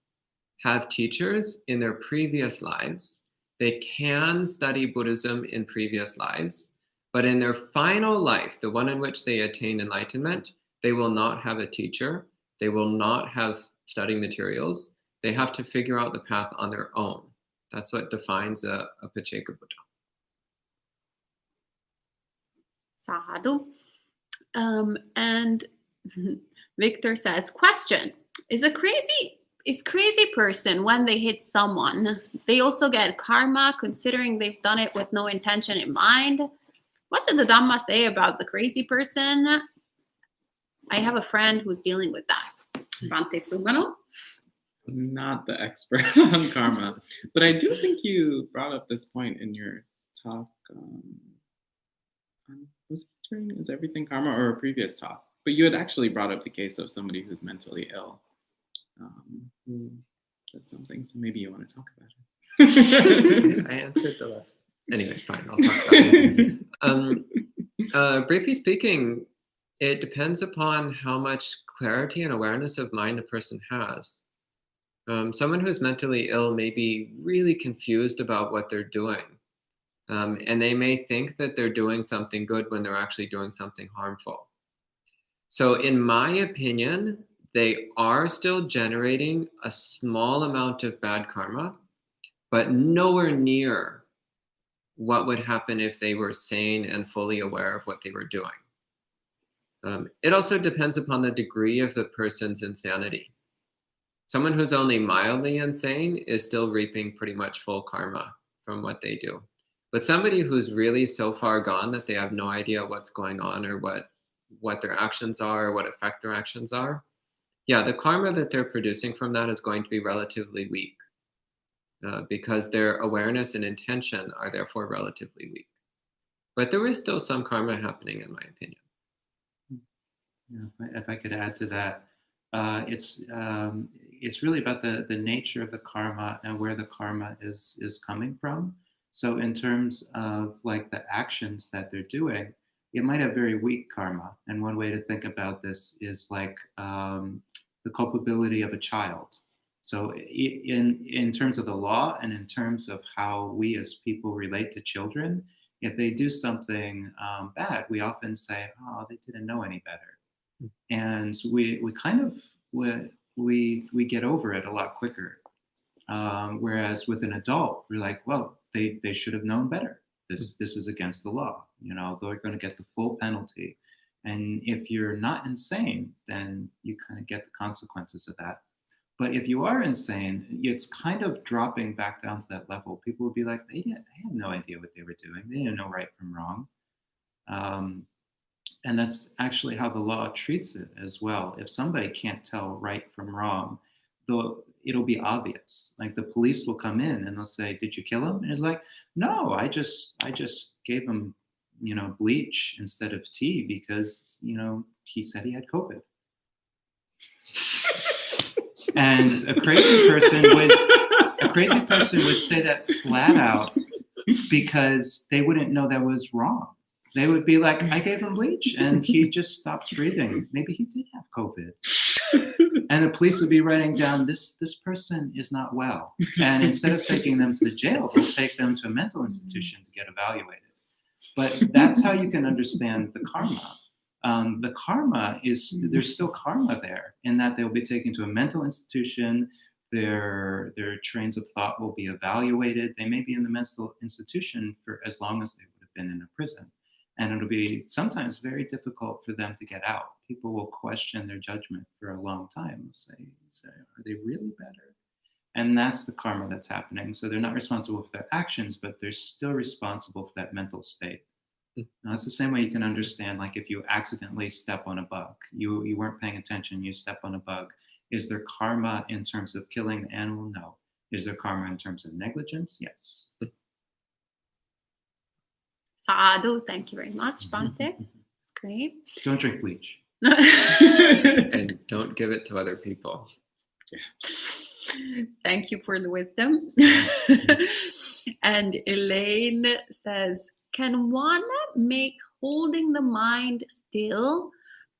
[SPEAKER 3] have teachers in their previous lives. They can study Buddhism in previous lives, but in their final life, the one in which they attain enlightenment, they will not have a teacher. They will not have study materials. They have to figure out the path on their own. That's what defines a Pacceka Buddha.
[SPEAKER 1] Sadhu. And Victor says, question, is crazy person when they hit someone, they also get karma considering they've done it with no intention in mind? What did the Dhamma say about the crazy person? I have a friend who's dealing with that. Bhante Sumano?
[SPEAKER 4] Not the expert on karma, but I do think you brought up this point in your talk. Was it during Is Everything Karma or a previous talk? But you had actually brought up the case of somebody who's mentally ill, who does something. So maybe you want to talk about it.
[SPEAKER 3] I answered the last. Anyways, fine. I'll talk about it. Briefly speaking, it depends upon how much clarity and awareness of mind a person has. Someone who's mentally ill may be really confused about what they're doing. And they may think that they're doing something good when they're actually doing something harmful. So in my opinion, they are still generating a small amount of bad karma, but nowhere near what would happen if they were sane and fully aware of what they were doing. It also depends upon the degree of the person's insanity. Someone who's only mildly insane is still reaping pretty much full karma from what they do. But somebody who's really so far gone that they have no idea what's going on or what their actions are or what effect their actions are, yeah, the karma that they're producing from that is going to be relatively weak because their awareness and intention are therefore relatively weak. But there is still some karma happening, in my opinion.
[SPEAKER 2] Yeah, if I could add to that, it's really about the nature of the karma and where the karma is coming from. So in terms of like the actions that they're doing, it might have very weak karma. And one way to think about this is like the culpability of a child. So in terms of the law and in terms of how we as people relate to children, if they do something bad, we often say, oh, they didn't know any better. And we kind of, we get over it a lot quicker. Whereas with an adult, we're like, well, they should have known better. This is against the law. You know, they're going to get the full penalty. And if you're not insane, then you kind of get the consequences of that. But if you are insane, it's kind of dropping back down to that level. People would be like, they had no idea what they were doing. They didn't know right from wrong. And that's actually how the law treats it as well. If somebody can't tell right from wrong, it'll be obvious. Like the police will come in and they'll say, "Did you kill him?" And it's like, "No, I just gave him, bleach instead of tea because, he said he had COVID." And a crazy person would say that flat out because they wouldn't know that was wrong. They would be like, "I gave him bleach and he just stopped breathing. Maybe he did have COVID." And the police would be writing down, this person is not well. And instead of taking them to the jail, they'll take them to a mental institution to get evaluated. But that's how you can understand the karma. The karma there's still karma there in that they'll be taken to a mental institution. Their trains of thought will be evaluated. They may be in the mental institution for as long as they would have been in a prison. And it'll be sometimes very difficult for them to get out. People will question their judgment for a long time. Say, are they really better? And that's the karma that's happening. So they're not responsible for their actions, but they're still responsible for that mental state. Now, it's the same way you can understand, like if you accidentally step on a bug, you weren't paying attention, you step on a bug. Is there karma in terms of killing the animal? No. Is there karma in terms of negligence? Yes.
[SPEAKER 1] Sadhu, thank you very much, Bhante. It's great.
[SPEAKER 2] Don't drink bleach.
[SPEAKER 3] And don't give it to other people.
[SPEAKER 1] Thank you for the wisdom. And Elaine says, can one make holding the mind still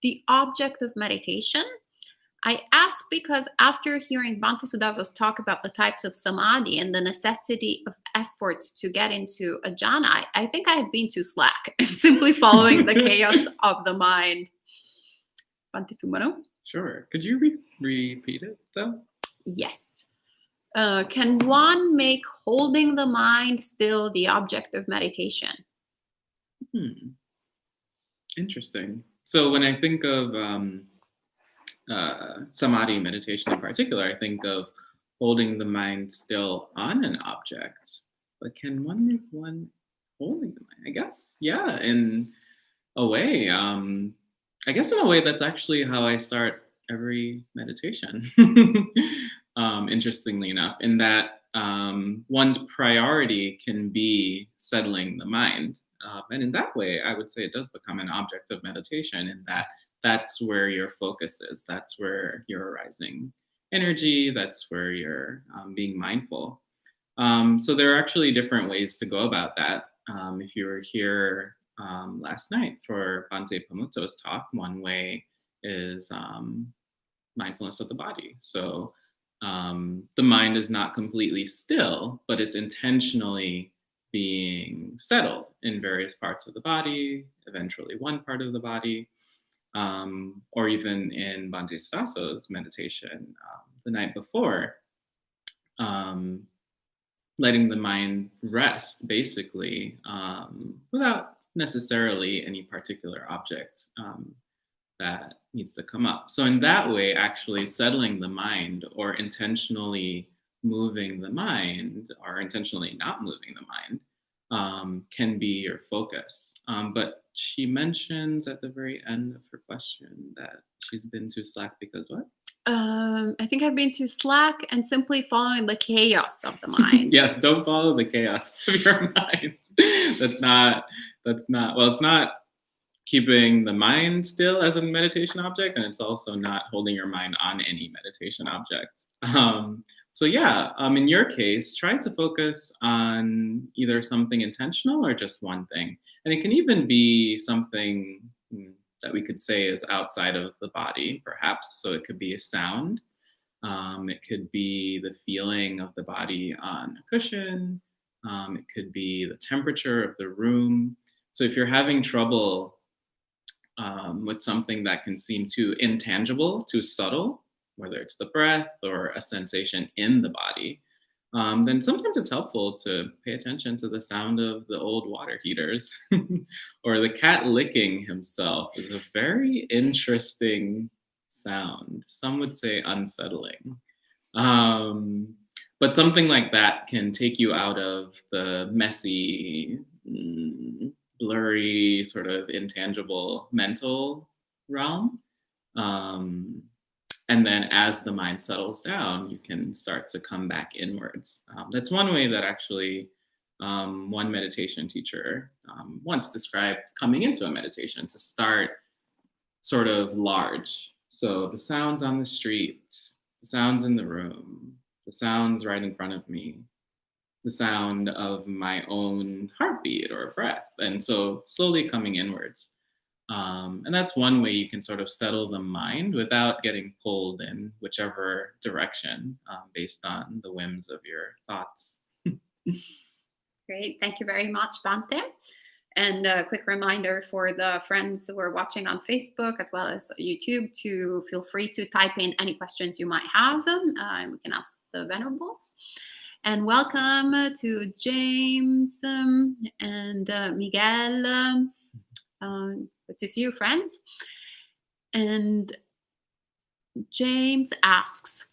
[SPEAKER 1] the object of meditation? I ask because after hearing Bhante Sudhasa's talk about the types of samadhi and the necessity of effort to get into a jhana, I think I have been too slack and simply following the chaos of the mind. Bhante Sumano?
[SPEAKER 4] Sure. Could you repeat it, though?
[SPEAKER 1] Yes. Can one make holding the mind still the object of meditation?
[SPEAKER 4] Interesting. So when I think of samadhi meditation in particular, I think of holding the mind still on an object. But can one make one holding the mind? I guess, yeah, in a way. I guess in a way that's actually how I start every meditation. Interestingly enough, in that one's priority can be settling the mind. And in that way, I would say it does become an object of meditation, in that that's where your focus is. That's where you're arising energy. That's where you're being mindful. So there are actually different ways to go about that. If you were here last night for Bhante Pamuto's talk, one way is mindfulness of the body. So the mind is not completely still, but it's intentionally being settled in various parts of the body, eventually one part of the body, or even in Bhante Sudhasa's meditation the night before, letting the mind rest, basically, without necessarily any particular object that needs to come up. So in that way, actually settling the mind, or intentionally moving the mind, or intentionally not moving the mind, can be your focus. But she mentions at the very end of her question that she's been too slack because what?
[SPEAKER 1] I think I've been too slack and simply following the chaos of the mind.
[SPEAKER 4] Yes, don't follow the chaos of your mind. That's not, well, it's not keeping the mind still as a meditation object, and it's also not holding your mind on any meditation object. So yeah, in your case, try to focus on either something intentional or just one thing. And it can even be something that we could say is outside of the body, perhaps. So it could be a sound. It could be the feeling of the body on a cushion. It could be the temperature of the room. So if you're having trouble with something that can seem too intangible, too subtle, whether it's the breath or a sensation in the body, then sometimes it's helpful to pay attention to the sound of the old water heaters or the cat licking himself is a very interesting sound. Some would say unsettling. But something like that can take you out of the messy, blurry, sort of intangible mental realm. And then as the mind settles down, you can start to come back inwards. That's one way that actually one meditation teacher once described coming into a meditation, to start sort of large. So the sounds on the street, the sounds in the room, the sounds right in front of me, the sound of my own heartbeat or breath. And so slowly coming inwards. And that's one way you can sort of settle the mind without getting pulled in whichever direction based on the whims of your thoughts.
[SPEAKER 1] Great. Thank you very much, Bhante. And a quick reminder for the friends who are watching on Facebook as well as YouTube to feel free to type in any questions you might have, and we can ask the Venerables. And welcome to James and Miguel. Good to see you, friends. And James asks,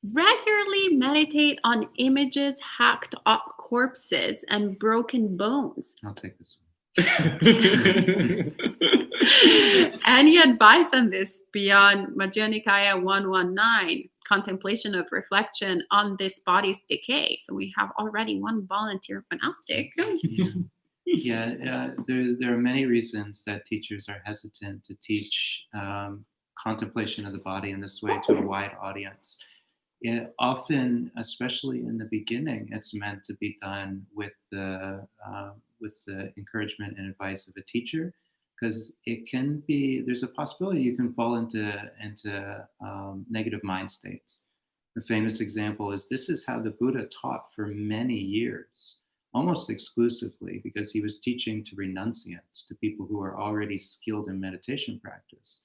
[SPEAKER 1] Regularly meditate on images, hacked up corpses, and broken bones.
[SPEAKER 2] I'll take this one.
[SPEAKER 1] Any advice on this beyond Majjhima Nikaya 119, contemplation of reflection on this body's decay? So we have already one volunteer monastic.
[SPEAKER 2] Yeah, there are many reasons that teachers are hesitant to teach contemplation of the body in this way to a wide audience. Often, especially in the beginning, it's meant to be done with the encouragement and advice of a teacher, because it can be, there's a possibility you can fall into negative mind states. The famous example is this is how the Buddha taught for many years, almost exclusively, because he was teaching to renunciants, to people who are already skilled in meditation practice.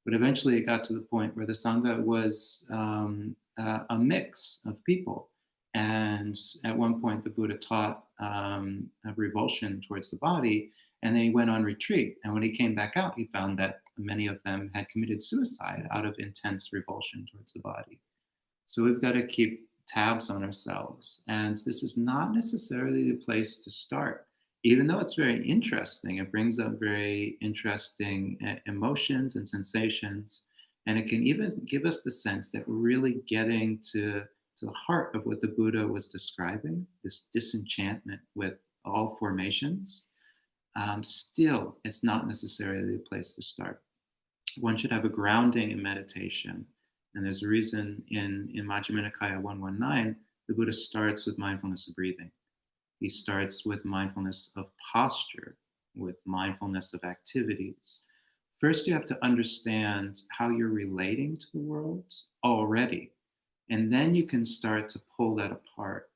[SPEAKER 2] But eventually it got to the point where the Sangha was a mix of people. And at one point, the Buddha taught a revulsion towards the body, and then he went on retreat. And when he came back out, he found that many of them had committed suicide out of intense revulsion towards the body. So we've got to keep tabs on ourselves. And this is not necessarily the place to start. Even though it's very interesting, it brings up very interesting emotions and sensations. And it can even give us the sense that we're really getting to the heart of what the Buddha was describing, this disenchantment with all formations. Still, it's not necessarily the place to start. One should have a grounding in meditation. And there's a reason in Majjhima Nikaya 119, the Buddha starts with mindfulness of breathing. He starts with mindfulness of posture, with mindfulness of activities. First, you have to understand how you're relating to the world already. And then you can start to pull that apart.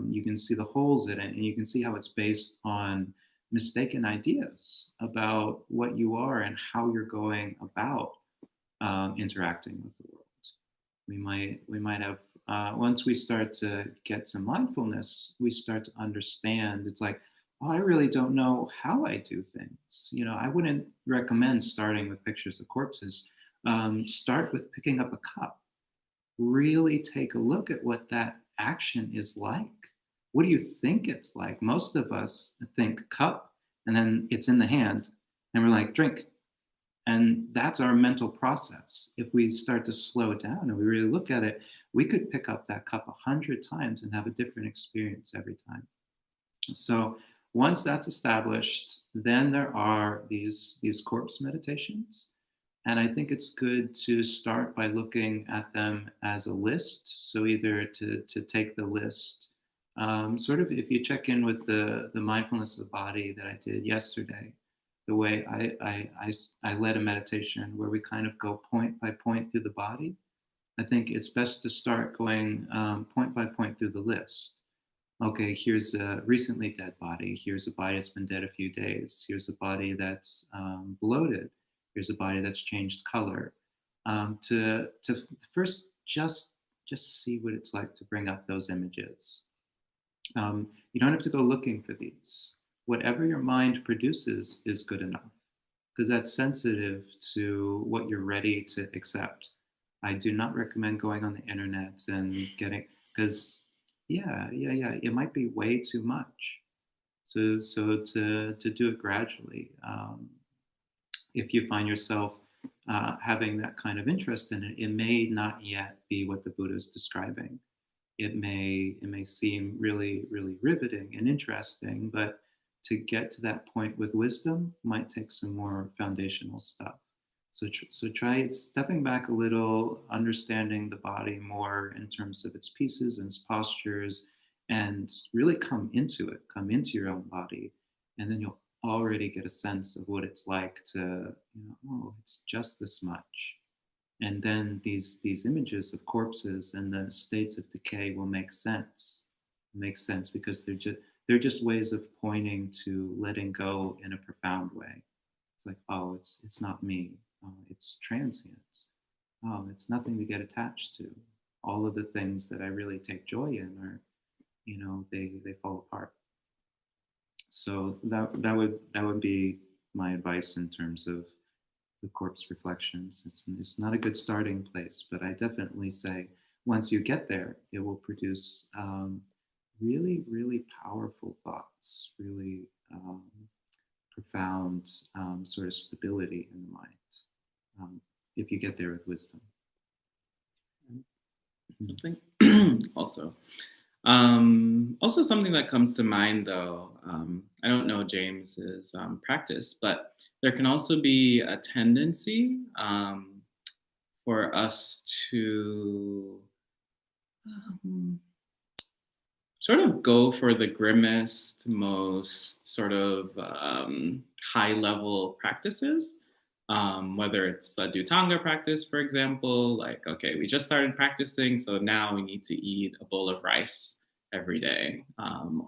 [SPEAKER 2] You can see the holes in it, and you can see how it's based on mistaken ideas about what you are and how you're going about interacting with the world. We might have, once we start to get some mindfulness, we start to understand, it's like, oh, I really don't know how I do things. You know, I wouldn't recommend starting with pictures of corpses. Start with picking up a cup. Really take a look at what that action is like. What do you think it's like? Most of us think cup, and then it's in the hand, and we're like, drink. And that's our mental process. If we start to slow down and we really look at it, we could pick up that cup 100 times and have a different experience every time. So once that's established, then there are these corpse meditations. And I think it's good to start by looking at them as a list. So either to take the list, sort of if you check in with the mindfulness of the body that I did yesterday, the way I led a meditation where we kind of go point by point through the body. I think it's best to start going point by point through the list. Okay, here's a recently dead body. Here's a body that's been dead a few days. Here's a body that's bloated. Here's a body that's changed color. To first just see what it's like to bring up those images. You don't have to go looking for these. Whatever your mind produces is good enough, because that's sensitive to what you're ready to accept. I do not recommend going on the internet and getting, because it might be way too much. So to do it gradually. If you find yourself having that kind of interest in it, it may not yet be what the Buddha is describing. It may seem really, really riveting and interesting, but to get to that point with wisdom might take some more foundational stuff. So try stepping back a little, understanding the body more in terms of its pieces and its postures, and really come into your own body. And then you'll already get a sense of what it's like to, oh, it's just this much. And then these images of corpses and the states of decay will make sense. Because they're just ways of pointing to letting go in a profound way. It's like, oh, it's not me. Oh, it's transient. Oh, it's nothing to get attached to. All of the things that I really take joy in are, they fall apart. So that would be my advice in terms of the corpse reflections. It's not a good starting place, but I definitely say once you get there, it will produce really, really powerful thoughts, really profound sort of stability in the mind, if you get there with wisdom.
[SPEAKER 4] Something also something that comes to mind, though, I don't know James's practice, but there can also be a tendency for us to sort of go for the grimmest, most sort of high-level practices. Whether it's a Dhutanga practice, for example, like, okay, we just started practicing, so now we need to eat a bowl of rice every day.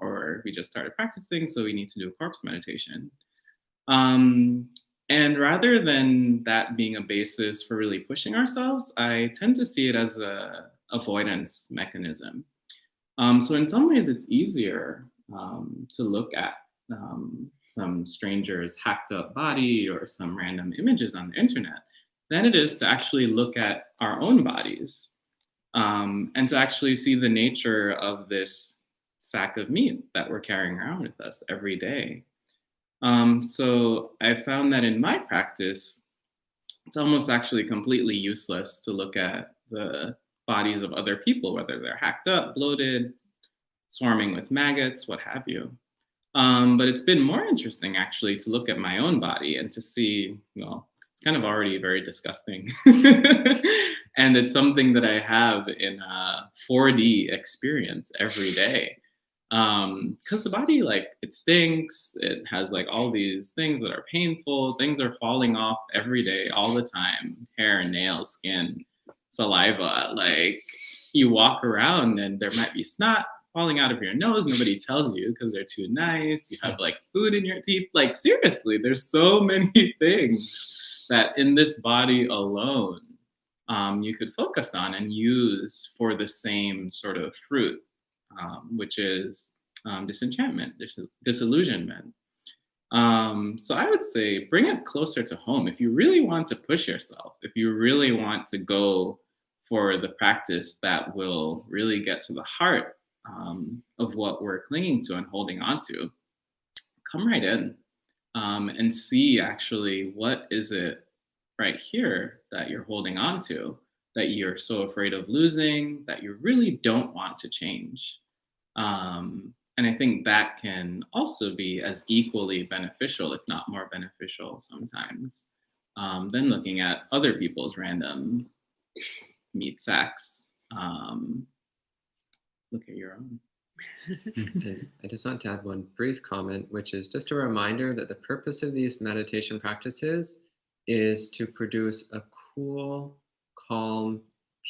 [SPEAKER 4] Or we just started practicing, so we need to do a corpse meditation. And rather than that being a basis for really pushing ourselves, I tend to see it as a avoidance mechanism. So in some ways, it's easier to look at some stranger's hacked up body or some random images on the internet than it is to actually look at our own bodies and to actually see the nature of this sack of meat that we're carrying around with us every day. So I found that in my practice, it's almost actually completely useless to look at the bodies of other people, whether they're hacked up, bloated, swarming with maggots, what have you. But it's been more interesting, actually, to look at my own body and to see, well, it's kind of already very disgusting. And it's something that I have in a 4D experience every day. Because the body, like, it stinks. It has, like, all these things that are painful. Things are falling off every day, all the time. Hair, nails, skin, saliva. Like, you walk around and there might be snot falling out of your nose. Nobody tells you because they're too nice. You have like food in your teeth. Like, seriously, there's so many things that in this body alone you could focus on and use for the same sort of fruit, which is disenchantment, disillusionment. So I would say bring it closer to home. If you really want to push yourself, if you really want to go for the practice that will really get to the heart of what we're clinging to and holding on to, come right in and see actually what is it right here that you're holding on to, that you're so afraid of losing, that you really don't want to change. And I think that can also be as equally beneficial, if not more beneficial sometimes, than looking at other people's random meat sacks. Look at your own.
[SPEAKER 3] And I just want to add one brief comment, which is just a reminder that the purpose of these meditation practices is to produce a cool, calm,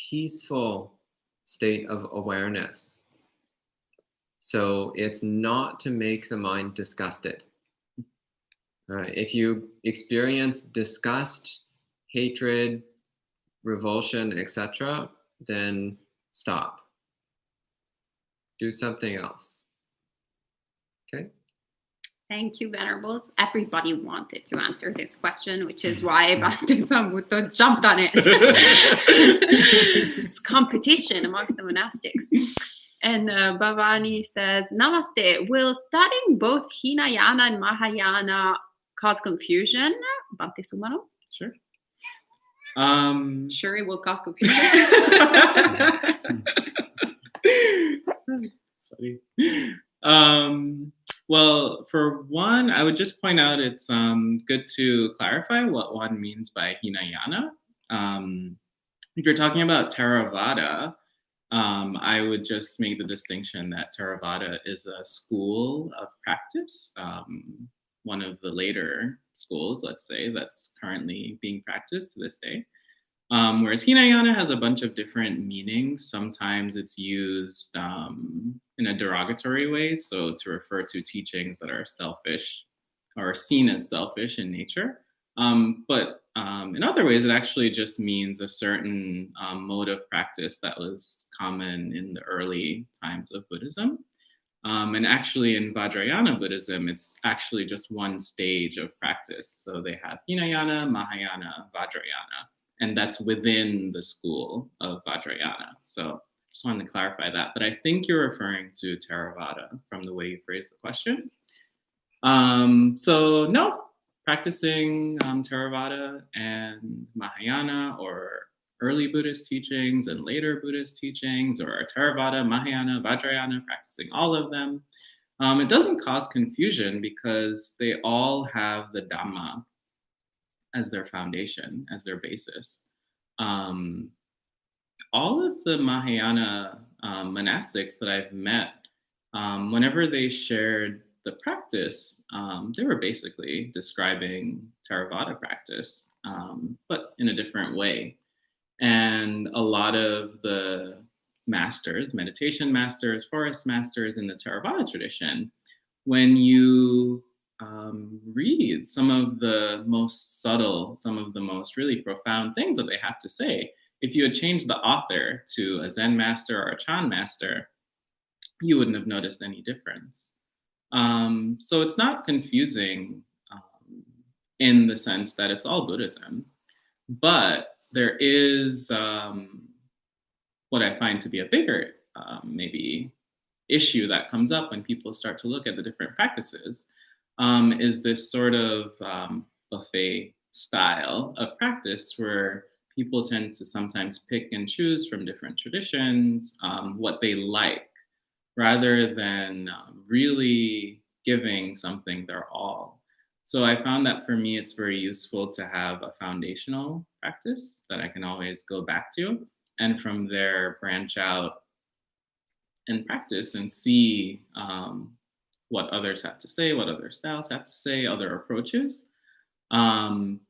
[SPEAKER 3] peaceful state of awareness. So it's not to make the mind disgusted. If you experience disgust, hatred, revulsion, etc., then stop. Do something else. Okay?
[SPEAKER 1] Thank you, Venerables. Everybody wanted to answer this question, which is why Bhante Pamutta jumped on it. It's competition amongst the monastics. And Bhavani says, Namaste. Will studying both Hinayana and Mahayana cause confusion? Bhante Sumano?
[SPEAKER 4] Sure.
[SPEAKER 1] Sure, it will cause confusion.
[SPEAKER 4] That's funny. Well, for one, I would just point out it's good to clarify what one means by Hinayana. If you're talking about Theravada, I would just make the distinction that Theravada is a school of practice, one of the later schools, let's say, that's currently being practiced to this day. Whereas Hinayana has a bunch of different meanings. Sometimes it's used in a derogatory way, so to refer to teachings that are selfish or seen as selfish in nature. But in other ways, it actually just means a certain mode of practice that was common in the early times of Buddhism. And actually in Vajrayana Buddhism, it's actually just one stage of practice. So they have Hinayana, Mahayana, Vajrayana. and that's within the school of Vajrayana. So just wanted to clarify that. But I think you're referring to Theravada from the way you phrased the question. So no, practicing Theravada and Mahayana, or early Buddhist teachings and later Buddhist teachings, or Theravada, Mahayana, Vajrayana, practicing all of them. It doesn't cause confusion because they all have the Dhamma as their foundation, as their basis. All of the Mahayana monastics that I've met, whenever they shared the practice, they were basically describing Theravada practice, but in a different way. And a lot of the masters, meditation masters, forest masters in the Theravada tradition, when you read some of the most subtle, some of the most really profound things that they have to say, if you had changed the author to a Zen master or a Chan master, you wouldn't have noticed any difference. So it's not confusing in the sense that it's all Buddhism, but there is what I find to be a bigger maybe issue that comes up when people start to look at the different practices, is this sort of buffet style of practice where people tend to sometimes pick and choose from different traditions what they like, rather than really giving something their all. So I found that for me, it's very useful to have a foundational practice that I can always go back to, and from there branch out and practice and see what others have to say, what other styles have to say, other approaches,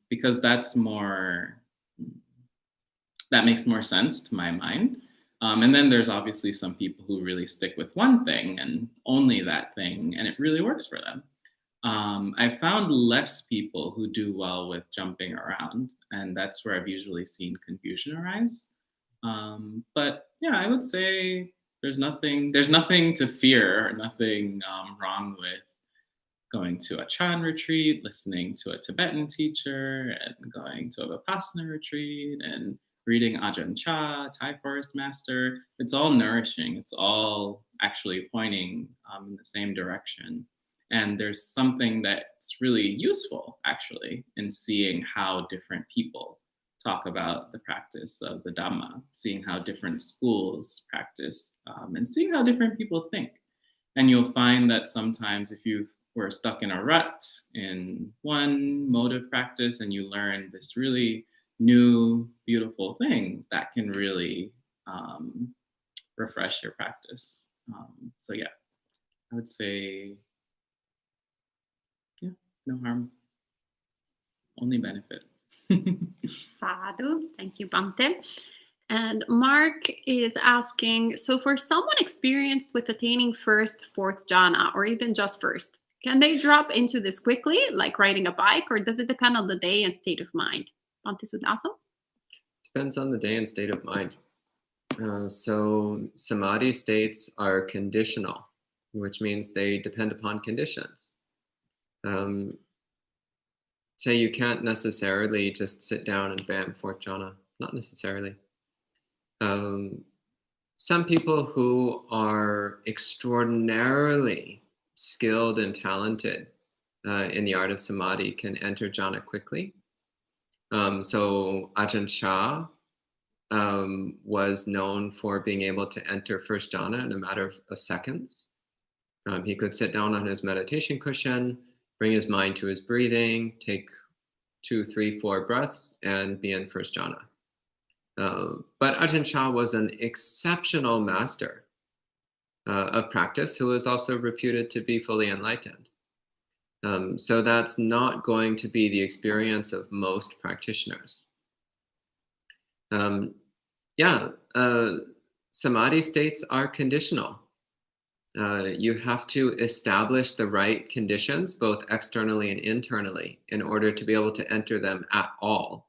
[SPEAKER 4] because that makes more sense to my mind. And then there's obviously some people who really stick with one thing and only that thing, and it really works for them. I found less people who do well with jumping around, and that's where I've usually seen confusion arise. But yeah, I would say there's nothing to fear, or nothing wrong with going to a Chan retreat, listening to a Tibetan teacher, and going to a Vipassana retreat, and reading Ajahn Chah, Thai forest master. It's all nourishing. It's all actually pointing in the same direction. And there's something that's really useful, actually, in seeing how different people talk about the practice of the Dhamma, seeing how different schools practice, and seeing how different people think. And you'll find that sometimes if you were stuck in a rut in one mode of practice and you learn this really new, beautiful thing, that can really refresh your practice. So yeah, I would say, yeah, no harm, only benefit.
[SPEAKER 1] Sadhu. Thank you, Bhante. And Mark is asking, so for someone experienced with attaining first, fourth jhana, or even just first, can they drop into this quickly, like riding a bike, or does it depend on the day and state of mind? Bhante Sudaso?
[SPEAKER 3] Depends on the day and state of mind. So samadhi states are conditional, which means they depend upon conditions. Say you can't necessarily just sit down and bam, fourth jhana. Not necessarily. Some people who are extraordinarily skilled and talented in the art of samadhi can enter jhana quickly. So Ajahn Chah was known for being able to enter first jhana in a matter of seconds. He could sit down on his meditation cushion, bring his mind to his breathing, take 2, 3, 4 breaths, and be in first jhana. But Ajahn Chah was an exceptional master of practice who was also reputed to be fully enlightened. So that's not going to be the experience of most practitioners. Samadhi states are conditional. You have to establish the right conditions, both externally and internally, in order to be able to enter them at all,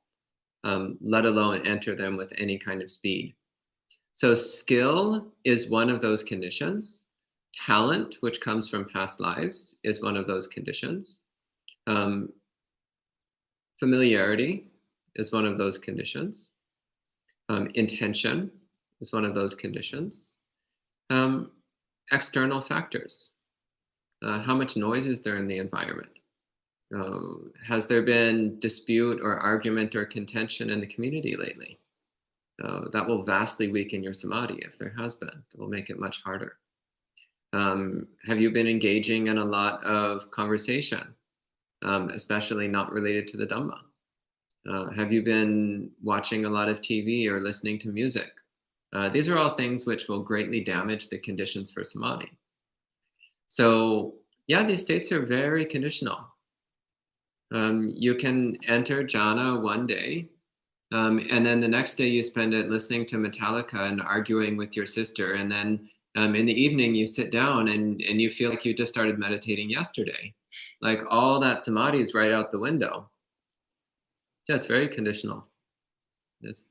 [SPEAKER 3] let alone enter them with any kind of speed. So skill is one of those conditions. Talent, which comes from past lives, is one of those conditions. Familiarity is one of those conditions. Intention is one of those conditions. External factors. How much noise is there in the environment? Has there been dispute or argument or contention in the community lately? That will vastly weaken your samadhi if there has been. It will make it much harder. Have you been engaging in a lot of conversation, especially not related to the Dhamma? Have you been watching a lot of TV or listening to music? These are all things which will greatly damage the conditions for samadhi. So yeah, these states are very conditional. You can enter jhana one day, and then the next day you spend it listening to Metallica and arguing with your sister, and then in the evening you sit down and you feel like you just started meditating yesterday. Like all that samadhi is right out the window. Yeah, it's very conditional.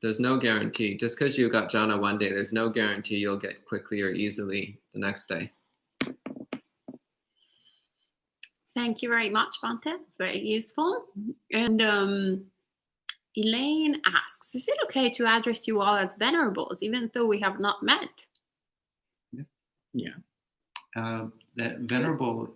[SPEAKER 3] There's no guarantee. Just because you got jhana one day, there's no guarantee you'll get quickly or easily the next day.
[SPEAKER 1] Thank you very much, Bhante. It's very useful. And Elaine asks, is it okay to address you all as venerables, even though we have not met?
[SPEAKER 4] Yeah.
[SPEAKER 2] That venerable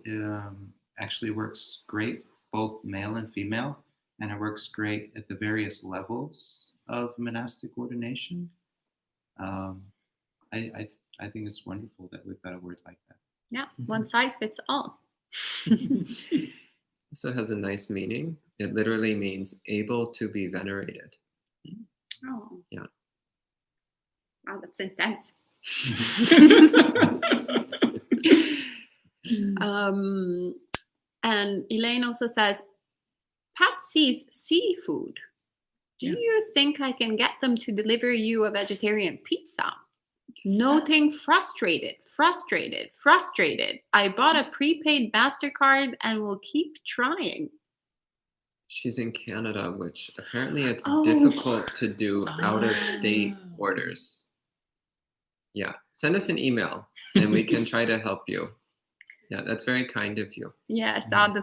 [SPEAKER 2] actually works great, both male and female, and it works great at the various levels of monastic ordination. I think it's wonderful that we've got a word like that.
[SPEAKER 1] Yeah, one size fits all.
[SPEAKER 3] Also has a nice meaning. It literally means able to be venerated.
[SPEAKER 1] Oh.
[SPEAKER 3] Yeah.
[SPEAKER 1] Wow, that's intense. And Elaine also says, Patsy's seafood. Do you think I can get them to deliver you a vegetarian pizza? Noting frustrated. I bought a prepaid MasterCard and will keep trying.
[SPEAKER 3] She's in Canada, which apparently it's difficult to do out-of-state orders. Yeah, send us an email and we can try to help you. Yeah, that's very kind of you.
[SPEAKER 1] Yeah, sadhu.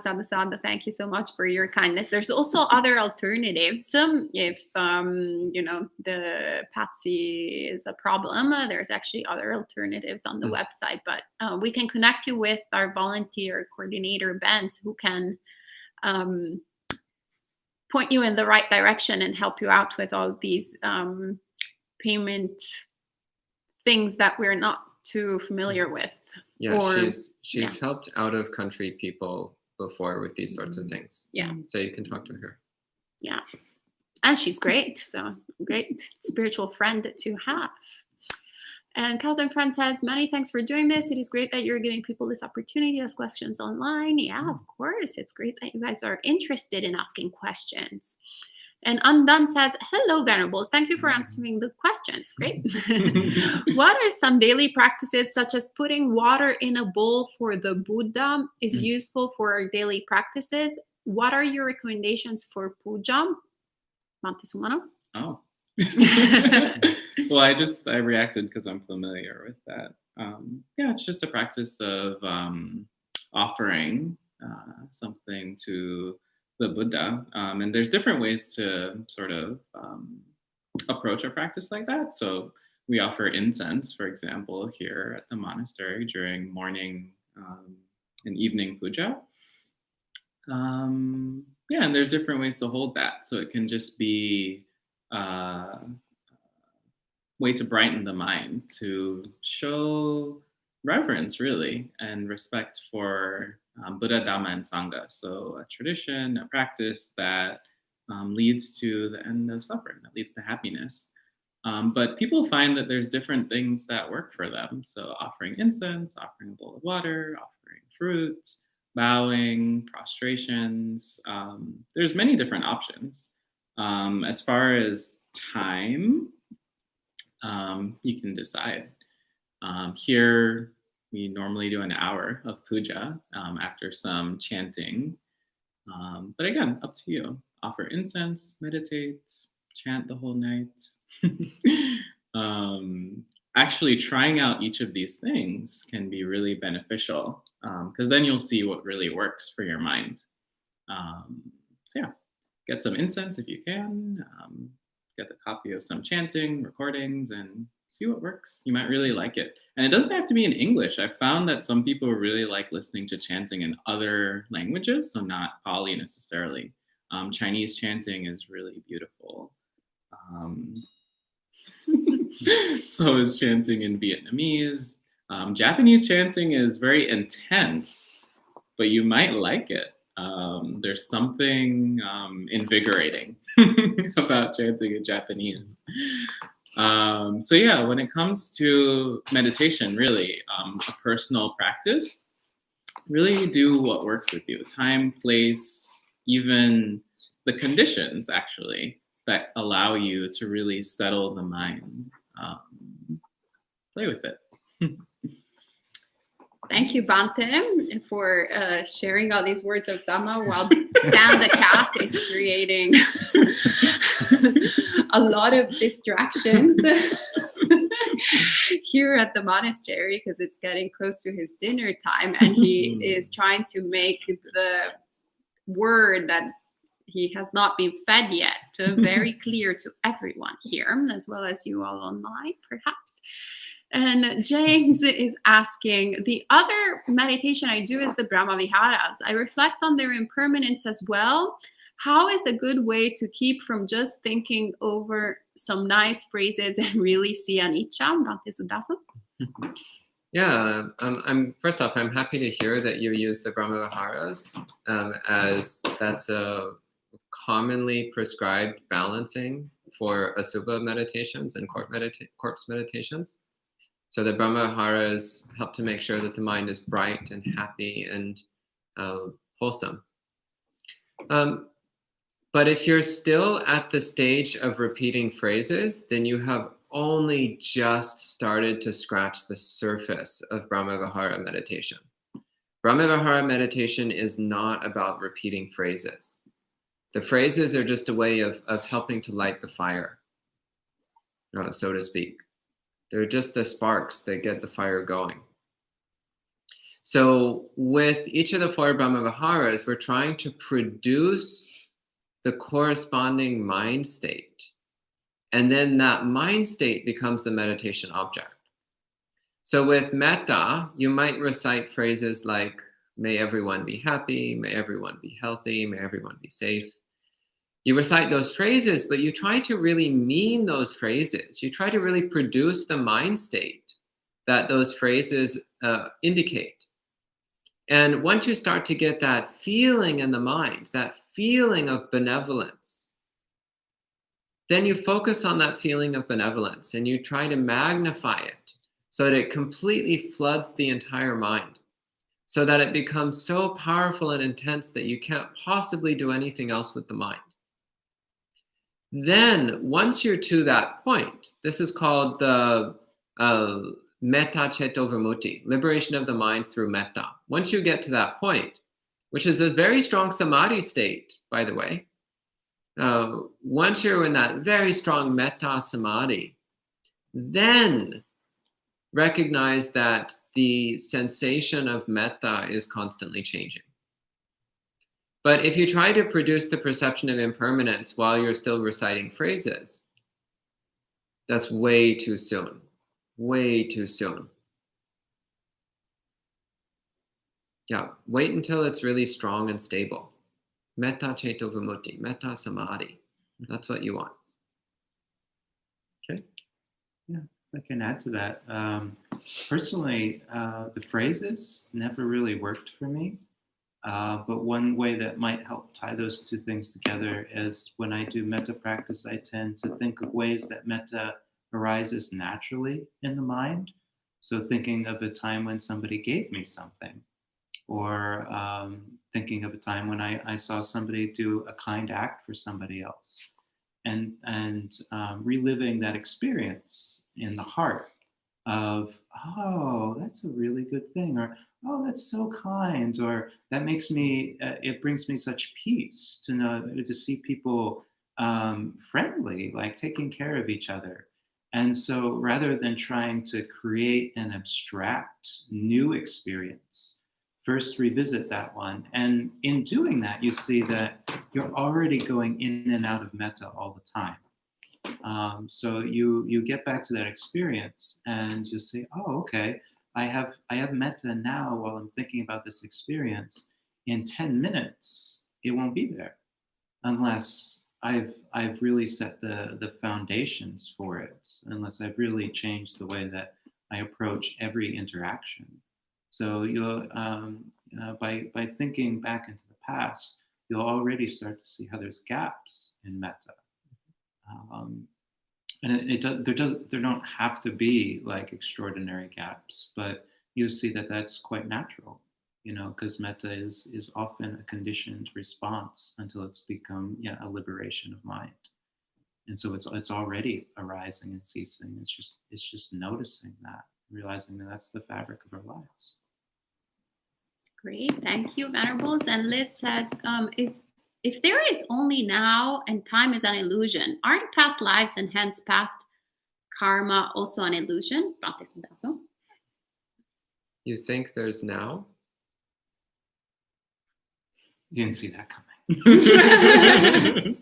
[SPEAKER 1] Thank you so much for your kindness. There's also other alternatives. If the Patsy is a problem, there's actually other alternatives on the website. But we can connect you with our volunteer coordinator, Benz, who can point you in the right direction and help you out with all these payment things that we're not too familiar with.
[SPEAKER 3] Yeah, she's helped out of country people before with these sorts of things.
[SPEAKER 1] Yeah.
[SPEAKER 3] So you can talk to her.
[SPEAKER 1] Yeah. And she's great. So great spiritual friend to have. And Cousin Friend says, many thanks for doing this. It is great that you're giving people this opportunity to ask questions online. Yeah, of course. It's great that you guys are interested in asking questions. And Undone says, hello, Venerables. Thank you for answering the questions. Great. What are some daily practices, such as putting water in a bowl for the Buddha, is useful for our daily practices? What are your recommendations for puja? Bhante Sumano?
[SPEAKER 4] Oh. Well, I reacted because I'm familiar with that. It's just a practice of offering something to the Buddha, and there's different ways to sort of approach a practice like that. So we offer incense, for example, here at the monastery during morning and evening puja. And there's different ways to hold that. So it can just be a way to brighten the mind, to show reverence, really, and respect for Buddha, Dhamma, and Sangha. So a tradition, a practice that leads to the end of suffering, that leads to happiness. But people find that there's different things that work for them. So offering incense, offering a bowl of water, offering fruit, bowing, prostrations. There's many different options. As far as time, you can decide. Here, we normally do an hour of puja after some chanting. But again, up to you. Offer incense, meditate, chant the whole night. Actually, trying out each of these things can be really beneficial because then you'll see what really works for your mind. get some incense if you can, get a copy of some chanting recordings and see what works. You might really like it. And it doesn't have to be in English. I found that some people really like listening to chanting in other languages, so not Pali necessarily. Chinese chanting is really beautiful. So is chanting in Vietnamese. Japanese chanting is very intense, but you might like it. There's something invigorating about chanting in Japanese. So yeah, when it comes to meditation, really, a personal practice, really do what works with you. Time, place, even the conditions, actually, that allow you to really settle the mind. Play with it.
[SPEAKER 1] Thank you, Bante, for sharing all these words of Dhamma while Stan the cat is creating a lot of distractions here at the monastery, because it's getting close to his dinner time, and he is trying to make the word that he has not been fed yet very clear to everyone here, as well as you all online, perhaps. And James is asking, the other meditation I do is the Brahmaviharas. I reflect on their impermanence as well. How is a good way to keep from just thinking over some nice phrases and really see anicca? Bhante Sudasan?
[SPEAKER 3] Yeah, first off, I'm happy to hear that you use the Brahmaviharas, as that's a commonly prescribed balancing for Asubha meditations and corpse meditations. So the Brahmaviharas help to make sure that the mind is bright and happy and wholesome. But if you're still at the stage of repeating phrases, then you have only just started to scratch the surface of Brahmavihara meditation. Brahmavihara meditation is not about repeating phrases. The phrases are just a way of helping to light the fire, so to speak. They're just the sparks that get the fire going. So with each of the 4 Brahmaviharas, we're trying to produce the corresponding mind state. And then that mind state becomes the meditation object. So with metta, you might recite phrases like, may everyone be happy, may everyone be healthy, may everyone be safe. You recite those phrases, but you try to really mean those phrases. You try to really produce the mind state that those phrases indicate. And once you start to get that feeling in the mind, that feeling of benevolence, then you focus on that feeling of benevolence and you try to magnify it so that it completely floods the entire mind, so that it becomes so powerful and intense that you can't possibly do anything else with the mind. Then, once you're to that point, this is called the metta ceto vimutti, liberation of the mind through metta. Once you get to that point, which is a very strong samadhi state, by the way, once you're in that very strong metta samadhi, then recognize that the sensation of metta is constantly changing. But if you try to produce the perception of impermanence while you're still reciting phrases, that's way too soon. Way too soon. Yeah, wait until it's really strong and stable. Metta ceto vimutti, metta samadhi. That's what you want.
[SPEAKER 2] Okay. Yeah, I can add to that. Personally, the phrases never really worked for me. But one way that might help tie those two things together is when I do metta practice, I tend to think of ways that metta arises naturally in the mind. So thinking of a time when somebody gave me something, or thinking of a time when I saw somebody do a kind act for somebody else, and reliving that experience in the heart of, oh, that's a really good thing, or oh, that's so kind, or that makes me, it brings me such peace to know, to see people friendly, like taking care of each other. And so rather than trying to create an abstract new experience first revisit that one. And in doing that, you see that you're already going in and out of metta all the time. So you get back to that experience and you say, oh, okay, I have metta now while I'm thinking about this experience. In 10 minutes, it won't be there unless I've really set the foundations for it, unless I've really changed the way that I approach every interaction. So you'll by thinking back into the past, you'll already start to see how there's gaps in metta. And there don't have to be like extraordinary gaps, but you see that that's quite natural, because metta is often a conditioned response until it's become a liberation of mind, and so it's already arising and ceasing. It's just noticing that, realizing that that's the fabric of our lives.
[SPEAKER 1] Great, thank you, Venerables. And Liz says, if there is only now and time is an illusion, aren't past lives and hence past karma also an illusion?
[SPEAKER 3] You think there's now?
[SPEAKER 2] Didn't see that coming.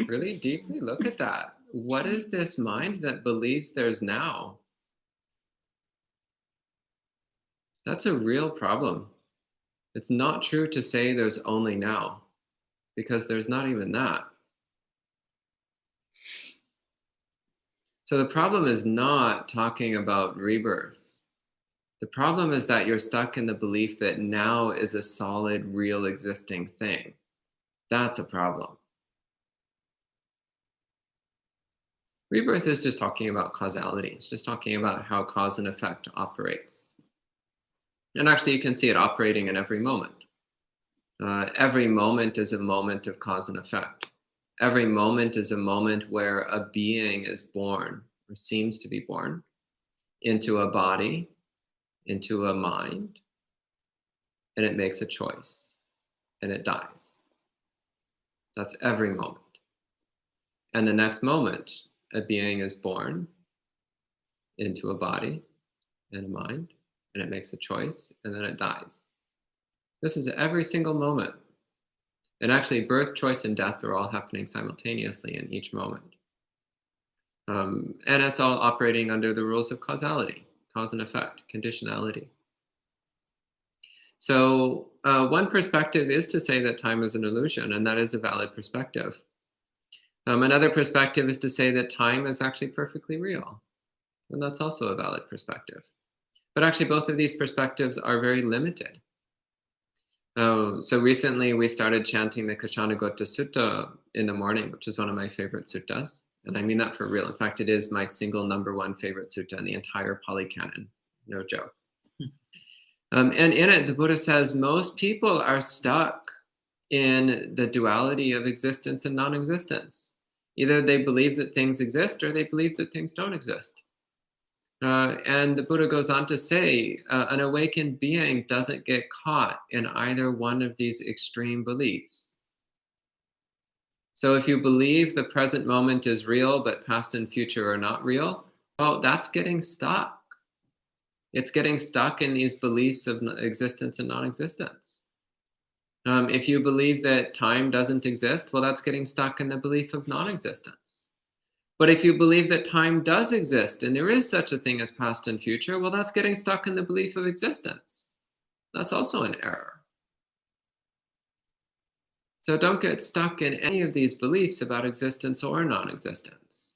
[SPEAKER 3] Really deeply look at that. What is this mind that believes there's now? That's a real problem. It's not true to say there's only now, because there's not even that. So the problem is not talking about rebirth. The problem is that you're stuck in the belief that now is a solid, real existing thing. That's a problem. Rebirth is just talking about causality. It's just talking about how cause and effect operates. And actually, you can see it operating in every moment. Every moment is a moment of cause and effect. Every moment is a moment where a being is born, or seems to be born, into a body, into a mind, and it makes a choice, and it dies. That's every moment. And the next moment, a being is born into a body and a mind, and it makes a choice, and then it dies. This is every single moment. And actually, birth, choice, and death are all happening simultaneously in each moment. And it's all operating under the rules of causality, cause and effect, conditionality. So one perspective is to say that time is an illusion, and that is a valid perspective. Another perspective is to say that time is actually perfectly real, and that's also a valid perspective. But actually, both of these perspectives are very limited. So recently, we started chanting the Kachanagota Sutta in the morning, which is one of my favorite suttas. And I mean that for real. In fact, it is my single #1 favorite sutta in the entire Pali Canon. No joke. And in it, the Buddha says, most people are stuck in the duality of existence and non-existence. Either they believe that things exist or they believe that things don't exist. And the Buddha goes on to say, an awakened being doesn't get caught in either one of these extreme beliefs. So if you believe the present moment is real, but past and future are not real, well, that's getting stuck. It's getting stuck in these beliefs of existence and non-existence. If you believe that time doesn't exist, well, that's getting stuck in the belief of non-existence. But if you believe that time does exist and there is such a thing as past and future, well, that's getting stuck in the belief of existence. That's also an error. So don't get stuck in any of these beliefs about existence or non-existence.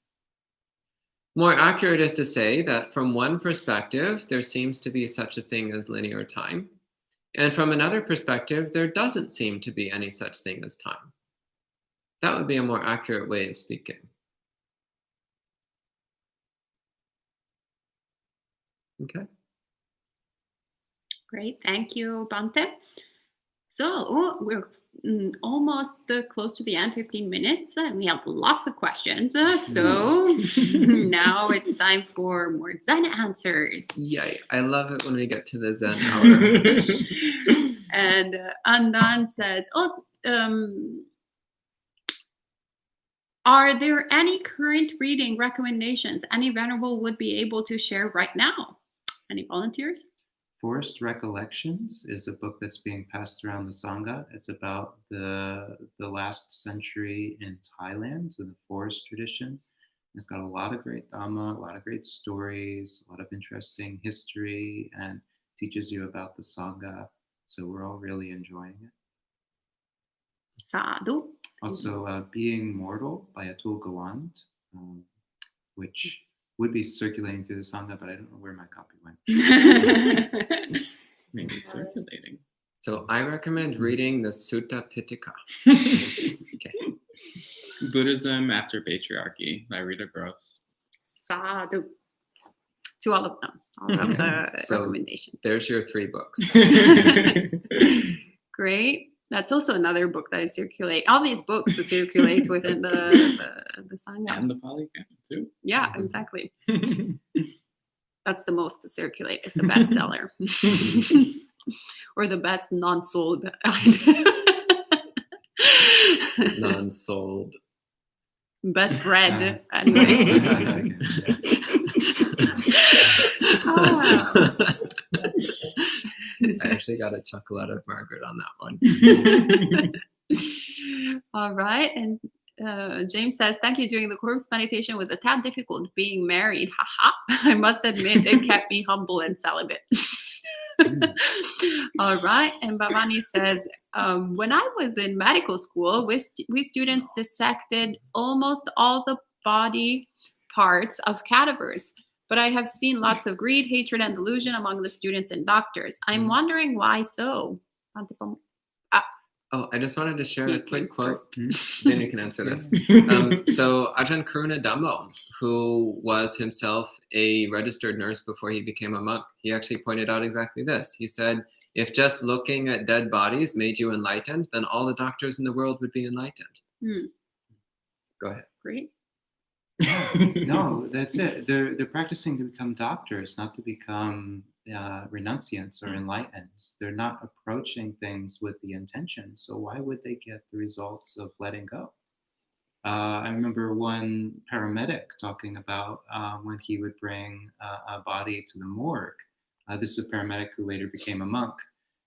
[SPEAKER 3] More accurate is to say that from one perspective, there seems to be such a thing as linear time. And from another perspective, there doesn't seem to be any such thing as time. That would be a more accurate way of speaking. Okay.
[SPEAKER 1] Great, thank you, Bante. So we're almost close to the end, 15 minutes, and we have lots of questions. So now it's time for more Zen answers.
[SPEAKER 3] Yay, I love it when we get to the Zen hour.
[SPEAKER 1] And Andan says, are there any current reading recommendations any venerable would be able to share right now? Any volunteers?
[SPEAKER 2] Forest Recollections is a book that's being passed around the Sangha. It's about the last century in Thailand, so the forest tradition. It's got a lot of great Dhamma, a lot of great stories, a lot of interesting history, and teaches you about the Sangha. So we're all really enjoying it.
[SPEAKER 1] Sadhu.
[SPEAKER 2] Also, Being Mortal by Atul Gawand, which would be circulating through the Sangha, but I don't know where my copy went.
[SPEAKER 4] Maybe it's circulating.
[SPEAKER 3] So I recommend reading the Sutta Pitaka. Okay.
[SPEAKER 4] Buddhism After Patriarchy by Rita Gross.
[SPEAKER 1] Sadhu. To all of them. All of the
[SPEAKER 3] So-
[SPEAKER 1] recommendations.
[SPEAKER 3] There's your 3 books.
[SPEAKER 1] Great. That's also another book that I circulate. All these books to circulate within the Sangha.
[SPEAKER 4] And the Polygon too.
[SPEAKER 1] Yeah, exactly. That's the most to circulate. It's the bestseller. Or the best non-sold item.
[SPEAKER 3] Non-sold.
[SPEAKER 1] Best read, anyway. Ah.
[SPEAKER 3] I actually got a chuckle out of Margaret on that one.
[SPEAKER 1] All right. And James says, thank you. During the course, meditation was a tad difficult being married. Haha. I must admit, it kept me humble and celibate. All right. And Bhavani says, when I was in medical school, we students dissected almost all the body parts of cadavers. But I have seen lots of greed, hatred, and delusion among the students and doctors. I'm wondering why so.
[SPEAKER 3] Oh, I just wanted to share a quick quote.
[SPEAKER 1] First.
[SPEAKER 3] Then you can answer this. So Ajahn Karuna Dhammo, who was himself a registered nurse before he became a monk, he actually pointed out exactly this. He said, if just looking at dead bodies made you enlightened, then all the doctors in the world would be enlightened. Go ahead.
[SPEAKER 1] Great.
[SPEAKER 2] No, that's it. They're practicing to become doctors, not to become renunciants or enlightened. They're not approaching things with the intention. So why would they get the results of letting go? I remember one paramedic talking about when he would bring a body to the morgue. This is a paramedic who later became a monk.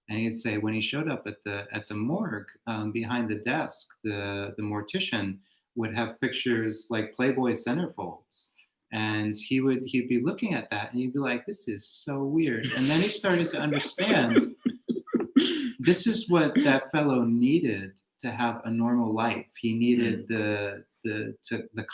[SPEAKER 2] And he'd say when he showed up at the morgue, behind the desk, the mortician would have pictures like Playboy centerfolds. And he'd be looking at that and he'd be like, this is so weird. And then he started to understand this is what that fellow needed to have a normal life. He needed the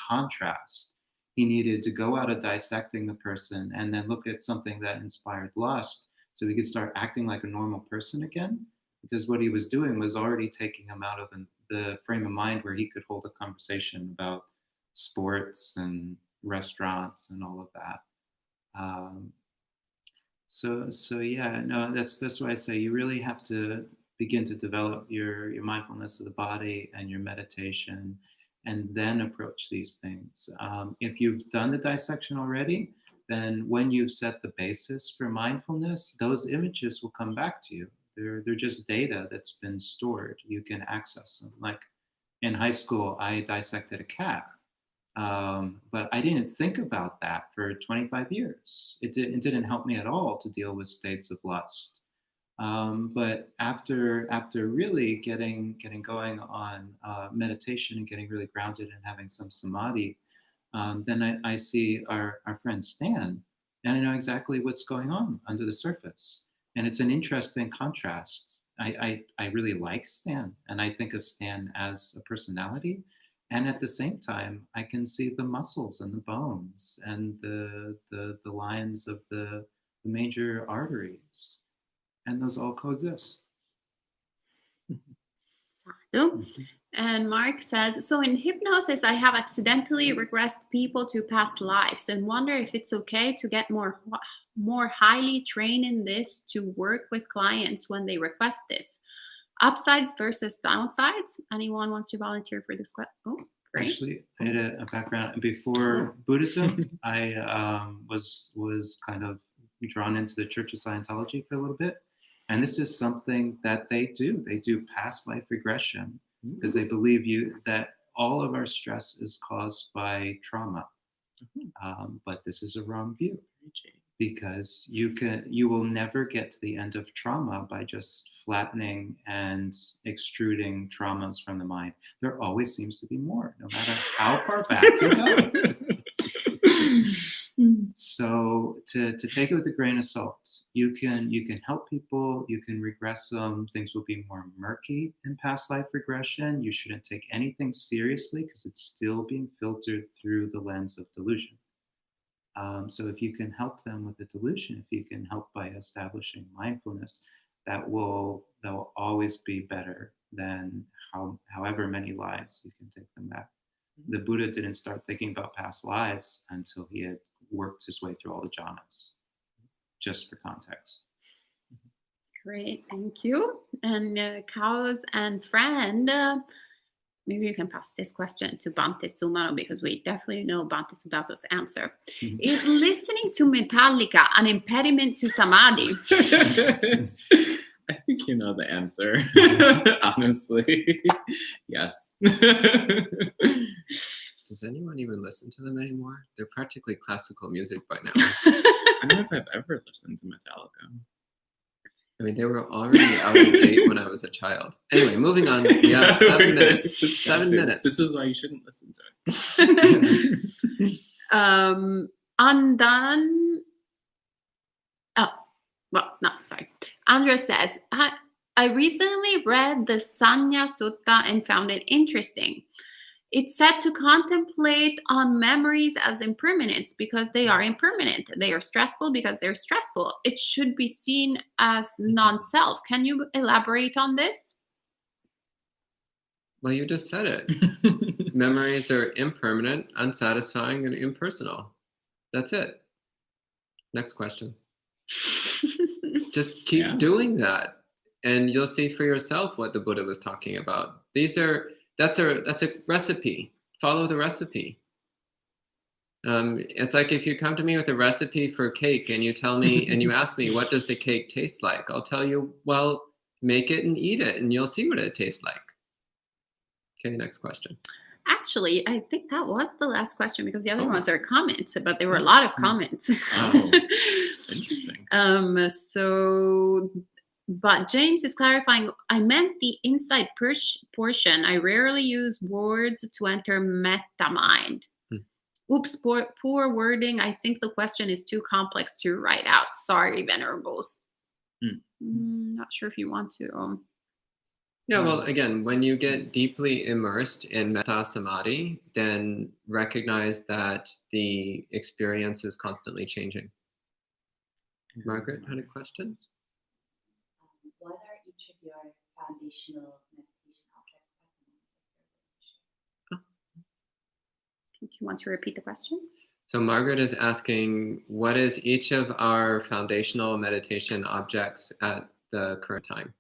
[SPEAKER 2] contrast. He needed to go out of dissecting the person and then look at something that inspired lust so he could start acting like a normal person again. Because what he was doing was already taking him out of the frame of mind where he could hold a conversation about sports and restaurants and all of that. So yeah, no, that's why I say you really have to begin to develop your mindfulness of the body and your meditation, and then approach these things. If you've done the dissection already, then when you've set the basis for mindfulness, those images will come back to you. They're just data that's been stored. You can access them. Like in high school, I dissected a cat, but I didn't think about that for 25 years. It didn't help me at all to deal with states of lust. But after really getting going on meditation and getting really grounded and having some samadhi, then I see our friend Stan, and I know exactly what's going on under the surface. And it's an interesting contrast. I really like Stan, and I think of Stan as a personality. And at the same time, I can see the muscles and the bones and the lines of the major arteries. And those all coexist.
[SPEAKER 1] Sadhu. And Mark says, so in hypnosis, I have accidentally regressed people to past lives and wonder if it's okay to get more highly trained in this to work with clients when they request this. Upsides versus downsides. Anyone wants to volunteer for this question? Oh, great.
[SPEAKER 2] Actually, I had a background before Buddhism. I was kind of drawn into the Church of Scientology for a little bit. And this is something that they do. They do past life regression because they believe that all of our stress is caused by trauma. But this is a wrong view. because you will never get to the end of trauma by just flattening and extruding traumas from the mind. There always seems to be more, no matter how far back you go. So to take it with a grain of salt, you can help people, you can regress them. Things will be more murky in past life regression. You shouldn't take anything seriously because it's still being filtered through the lens of delusion. So if you can help them with the delusion, if you can help by establishing mindfulness, that will always be better than however many lives you can take them back. The Buddha didn't start thinking about past lives until he had worked his way through all the jhanas, just for context.
[SPEAKER 1] Great, thank you. And Cows and Friend, maybe you can pass this question to Bhante Sumano, because we definitely know Bhante Sudaso's answer. Is listening to Metallica an impediment to samadhi?
[SPEAKER 4] I think you know the answer, honestly. Yes.
[SPEAKER 3] Does anyone even listen to them anymore? They're practically classical music by now.
[SPEAKER 4] I don't know if I've ever listened to Metallica.
[SPEAKER 3] I mean, they were already out of date when I was a child. Anyway, moving on. We have 7 minutes. 7 minutes.
[SPEAKER 4] This is why you shouldn't listen to it.
[SPEAKER 1] Undone. Oh, well, no, sorry. Andrea says, I recently read the Sanya Sutta and found it interesting. It's said to contemplate on memories as impermanence because they are impermanent. They are stressful because they're stressful. It should be seen as non-self. Can you elaborate on this?
[SPEAKER 3] Well, you just said it. Memories are impermanent, unsatisfying, and impersonal. That's it. Next question. Just keep doing that, and you'll see for yourself what the Buddha was talking about. That's a recipe. Follow the recipe. It's like if you come to me with a recipe for cake and you tell me and you ask me, what does the cake taste like? I'll tell you, well, make it and eat it and you'll see what it tastes like. Okay, next question. Actually,
[SPEAKER 1] I think that was the last question because the other ones are comments, but there were a lot of comments.
[SPEAKER 4] Oh, interesting.
[SPEAKER 1] But James is clarifying, I meant the inside portion. I rarely use words to enter metta mind. Oops, poor wording. I think the question is too complex to write out. Sorry, Venerables. Not sure if you want to.
[SPEAKER 3] Yeah, well, again, when you get deeply immersed in metta samadhi, then recognize that the experience is constantly changing. Margaret had a question?
[SPEAKER 5] What are each of your foundational meditation objects?
[SPEAKER 1] Do you want to repeat the question?
[SPEAKER 3] So Margaret is asking, what is each of our foundational meditation objects at the current time?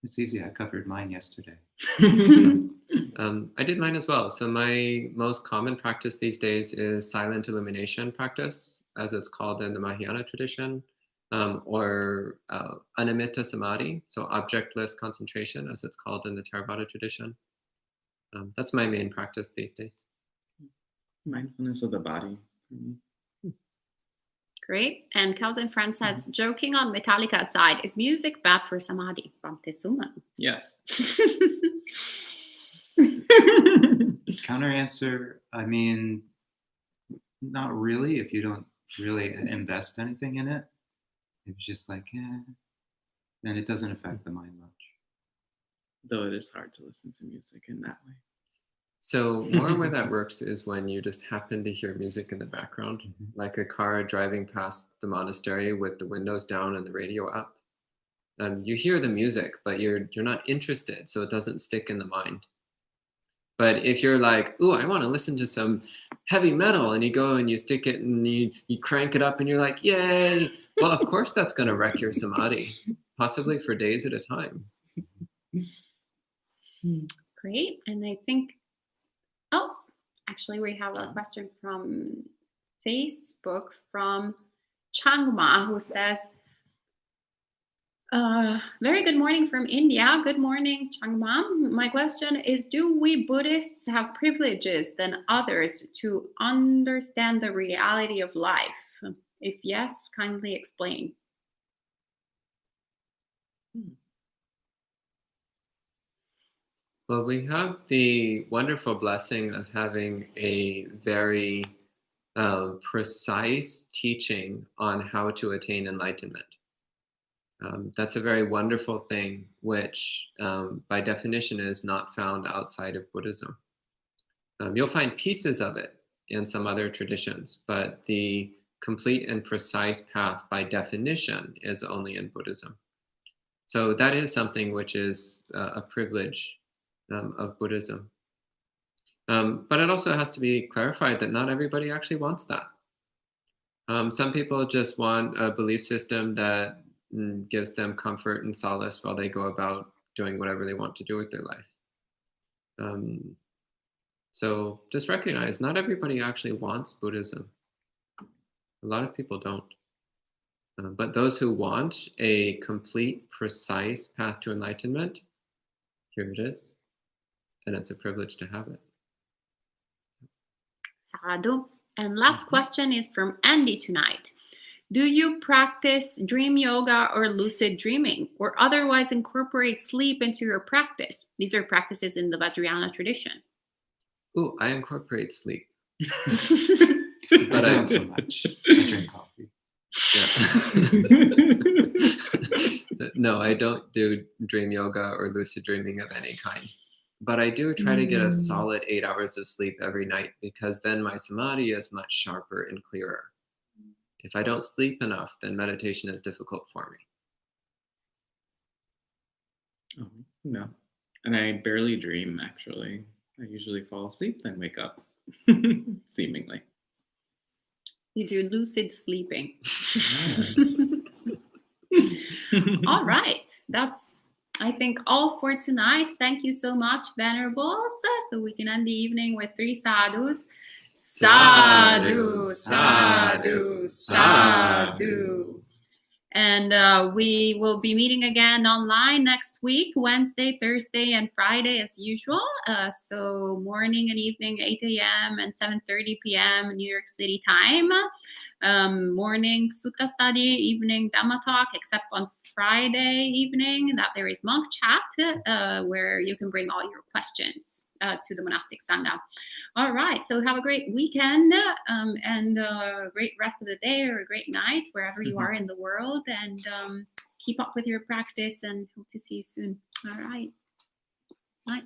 [SPEAKER 2] It's easy. I covered mine yesterday.
[SPEAKER 3] I did mine as well. So my most common practice these days is silent illumination practice, as it's called in the Mahayana tradition. Or animitta samadhi, so objectless concentration, as it's called in the Theravada tradition. That's my main practice these days.
[SPEAKER 4] Mindfulness of the body.
[SPEAKER 1] Great. And Cows and Friends says, joking on Metallica aside, is music bad for samadhi? Bhante Sumano.
[SPEAKER 4] Yes.
[SPEAKER 2] Counter answer, I mean, not really if you don't really invest anything in it. It's just like, and it doesn't affect the mind much.
[SPEAKER 4] Though it is hard to listen to music in that way.
[SPEAKER 3] So more where that works is when you just happen to hear music in the background, like a car driving past the monastery with the windows down and the radio up. You hear the music, but you're not interested, so it doesn't stick in the mind. But if you're like, ooh, I want to listen to some heavy metal, and you go and you stick it and you crank it up and you're like, yay. Well, of course that's going to wreck your samadhi, possibly for days at a time.
[SPEAKER 1] Great. And I think, actually we have a question from Facebook from Changma who says, Very good morning from India. Good morning, Changmam. My question is, do we Buddhists have privileges than others to understand the reality of life? If yes, kindly explain.
[SPEAKER 3] Well, we have the wonderful blessing of having a very precise teaching on how to attain enlightenment. That's a very wonderful thing, which by definition is not found outside of Buddhism. You'll find pieces of it in some other traditions, but the complete and precise path by definition is only in Buddhism. So that is something which is a privilege of Buddhism. But it also has to be clarified that not everybody actually wants that. Some people just want a belief system that gives them comfort and solace while they go about doing whatever they want to do with their life. So just recognize not everybody actually wants Buddhism. A lot of people don't. But those who want a complete, precise path to enlightenment, here it is. And it's a privilege to have it.
[SPEAKER 1] Sadhu. And last question is from Andy tonight. Do you practice dream yoga or lucid dreaming, or otherwise incorporate sleep into your practice? These are practices in the Vajrayana tradition.
[SPEAKER 3] Oh, I incorporate sleep.
[SPEAKER 2] But I don't so much. I drink coffee.
[SPEAKER 3] Yeah. No, I don't do dream yoga or lucid dreaming of any kind. But I do try to get a solid 8 hours of sleep every night, because then my samadhi is much sharper and clearer. If I don't sleep enough, then meditation is difficult for me.
[SPEAKER 4] Oh, no. And I barely dream, actually. I usually fall asleep, then wake up, seemingly.
[SPEAKER 1] You do lucid sleeping.
[SPEAKER 4] Yes.
[SPEAKER 1] All right. That's, I think, all for tonight. Thank you so much, Venerables. So we can end the evening with 3 sadhus. Sadhu, sadhu, sadhu. And we will be meeting again online next week, Wednesday, Thursday, and Friday as usual. So morning and evening, 8 a.m. and 7:30 p.m. New York City time. Morning sutta study, evening Dhamma talk, except on Friday evening that there is monk chat where you can bring all your questions to the monastic Sangha. All right, so have a great weekend and a great rest of the day or a great night wherever you are in the world, and keep up with your practice, and hope to see you soon. All right. Bye.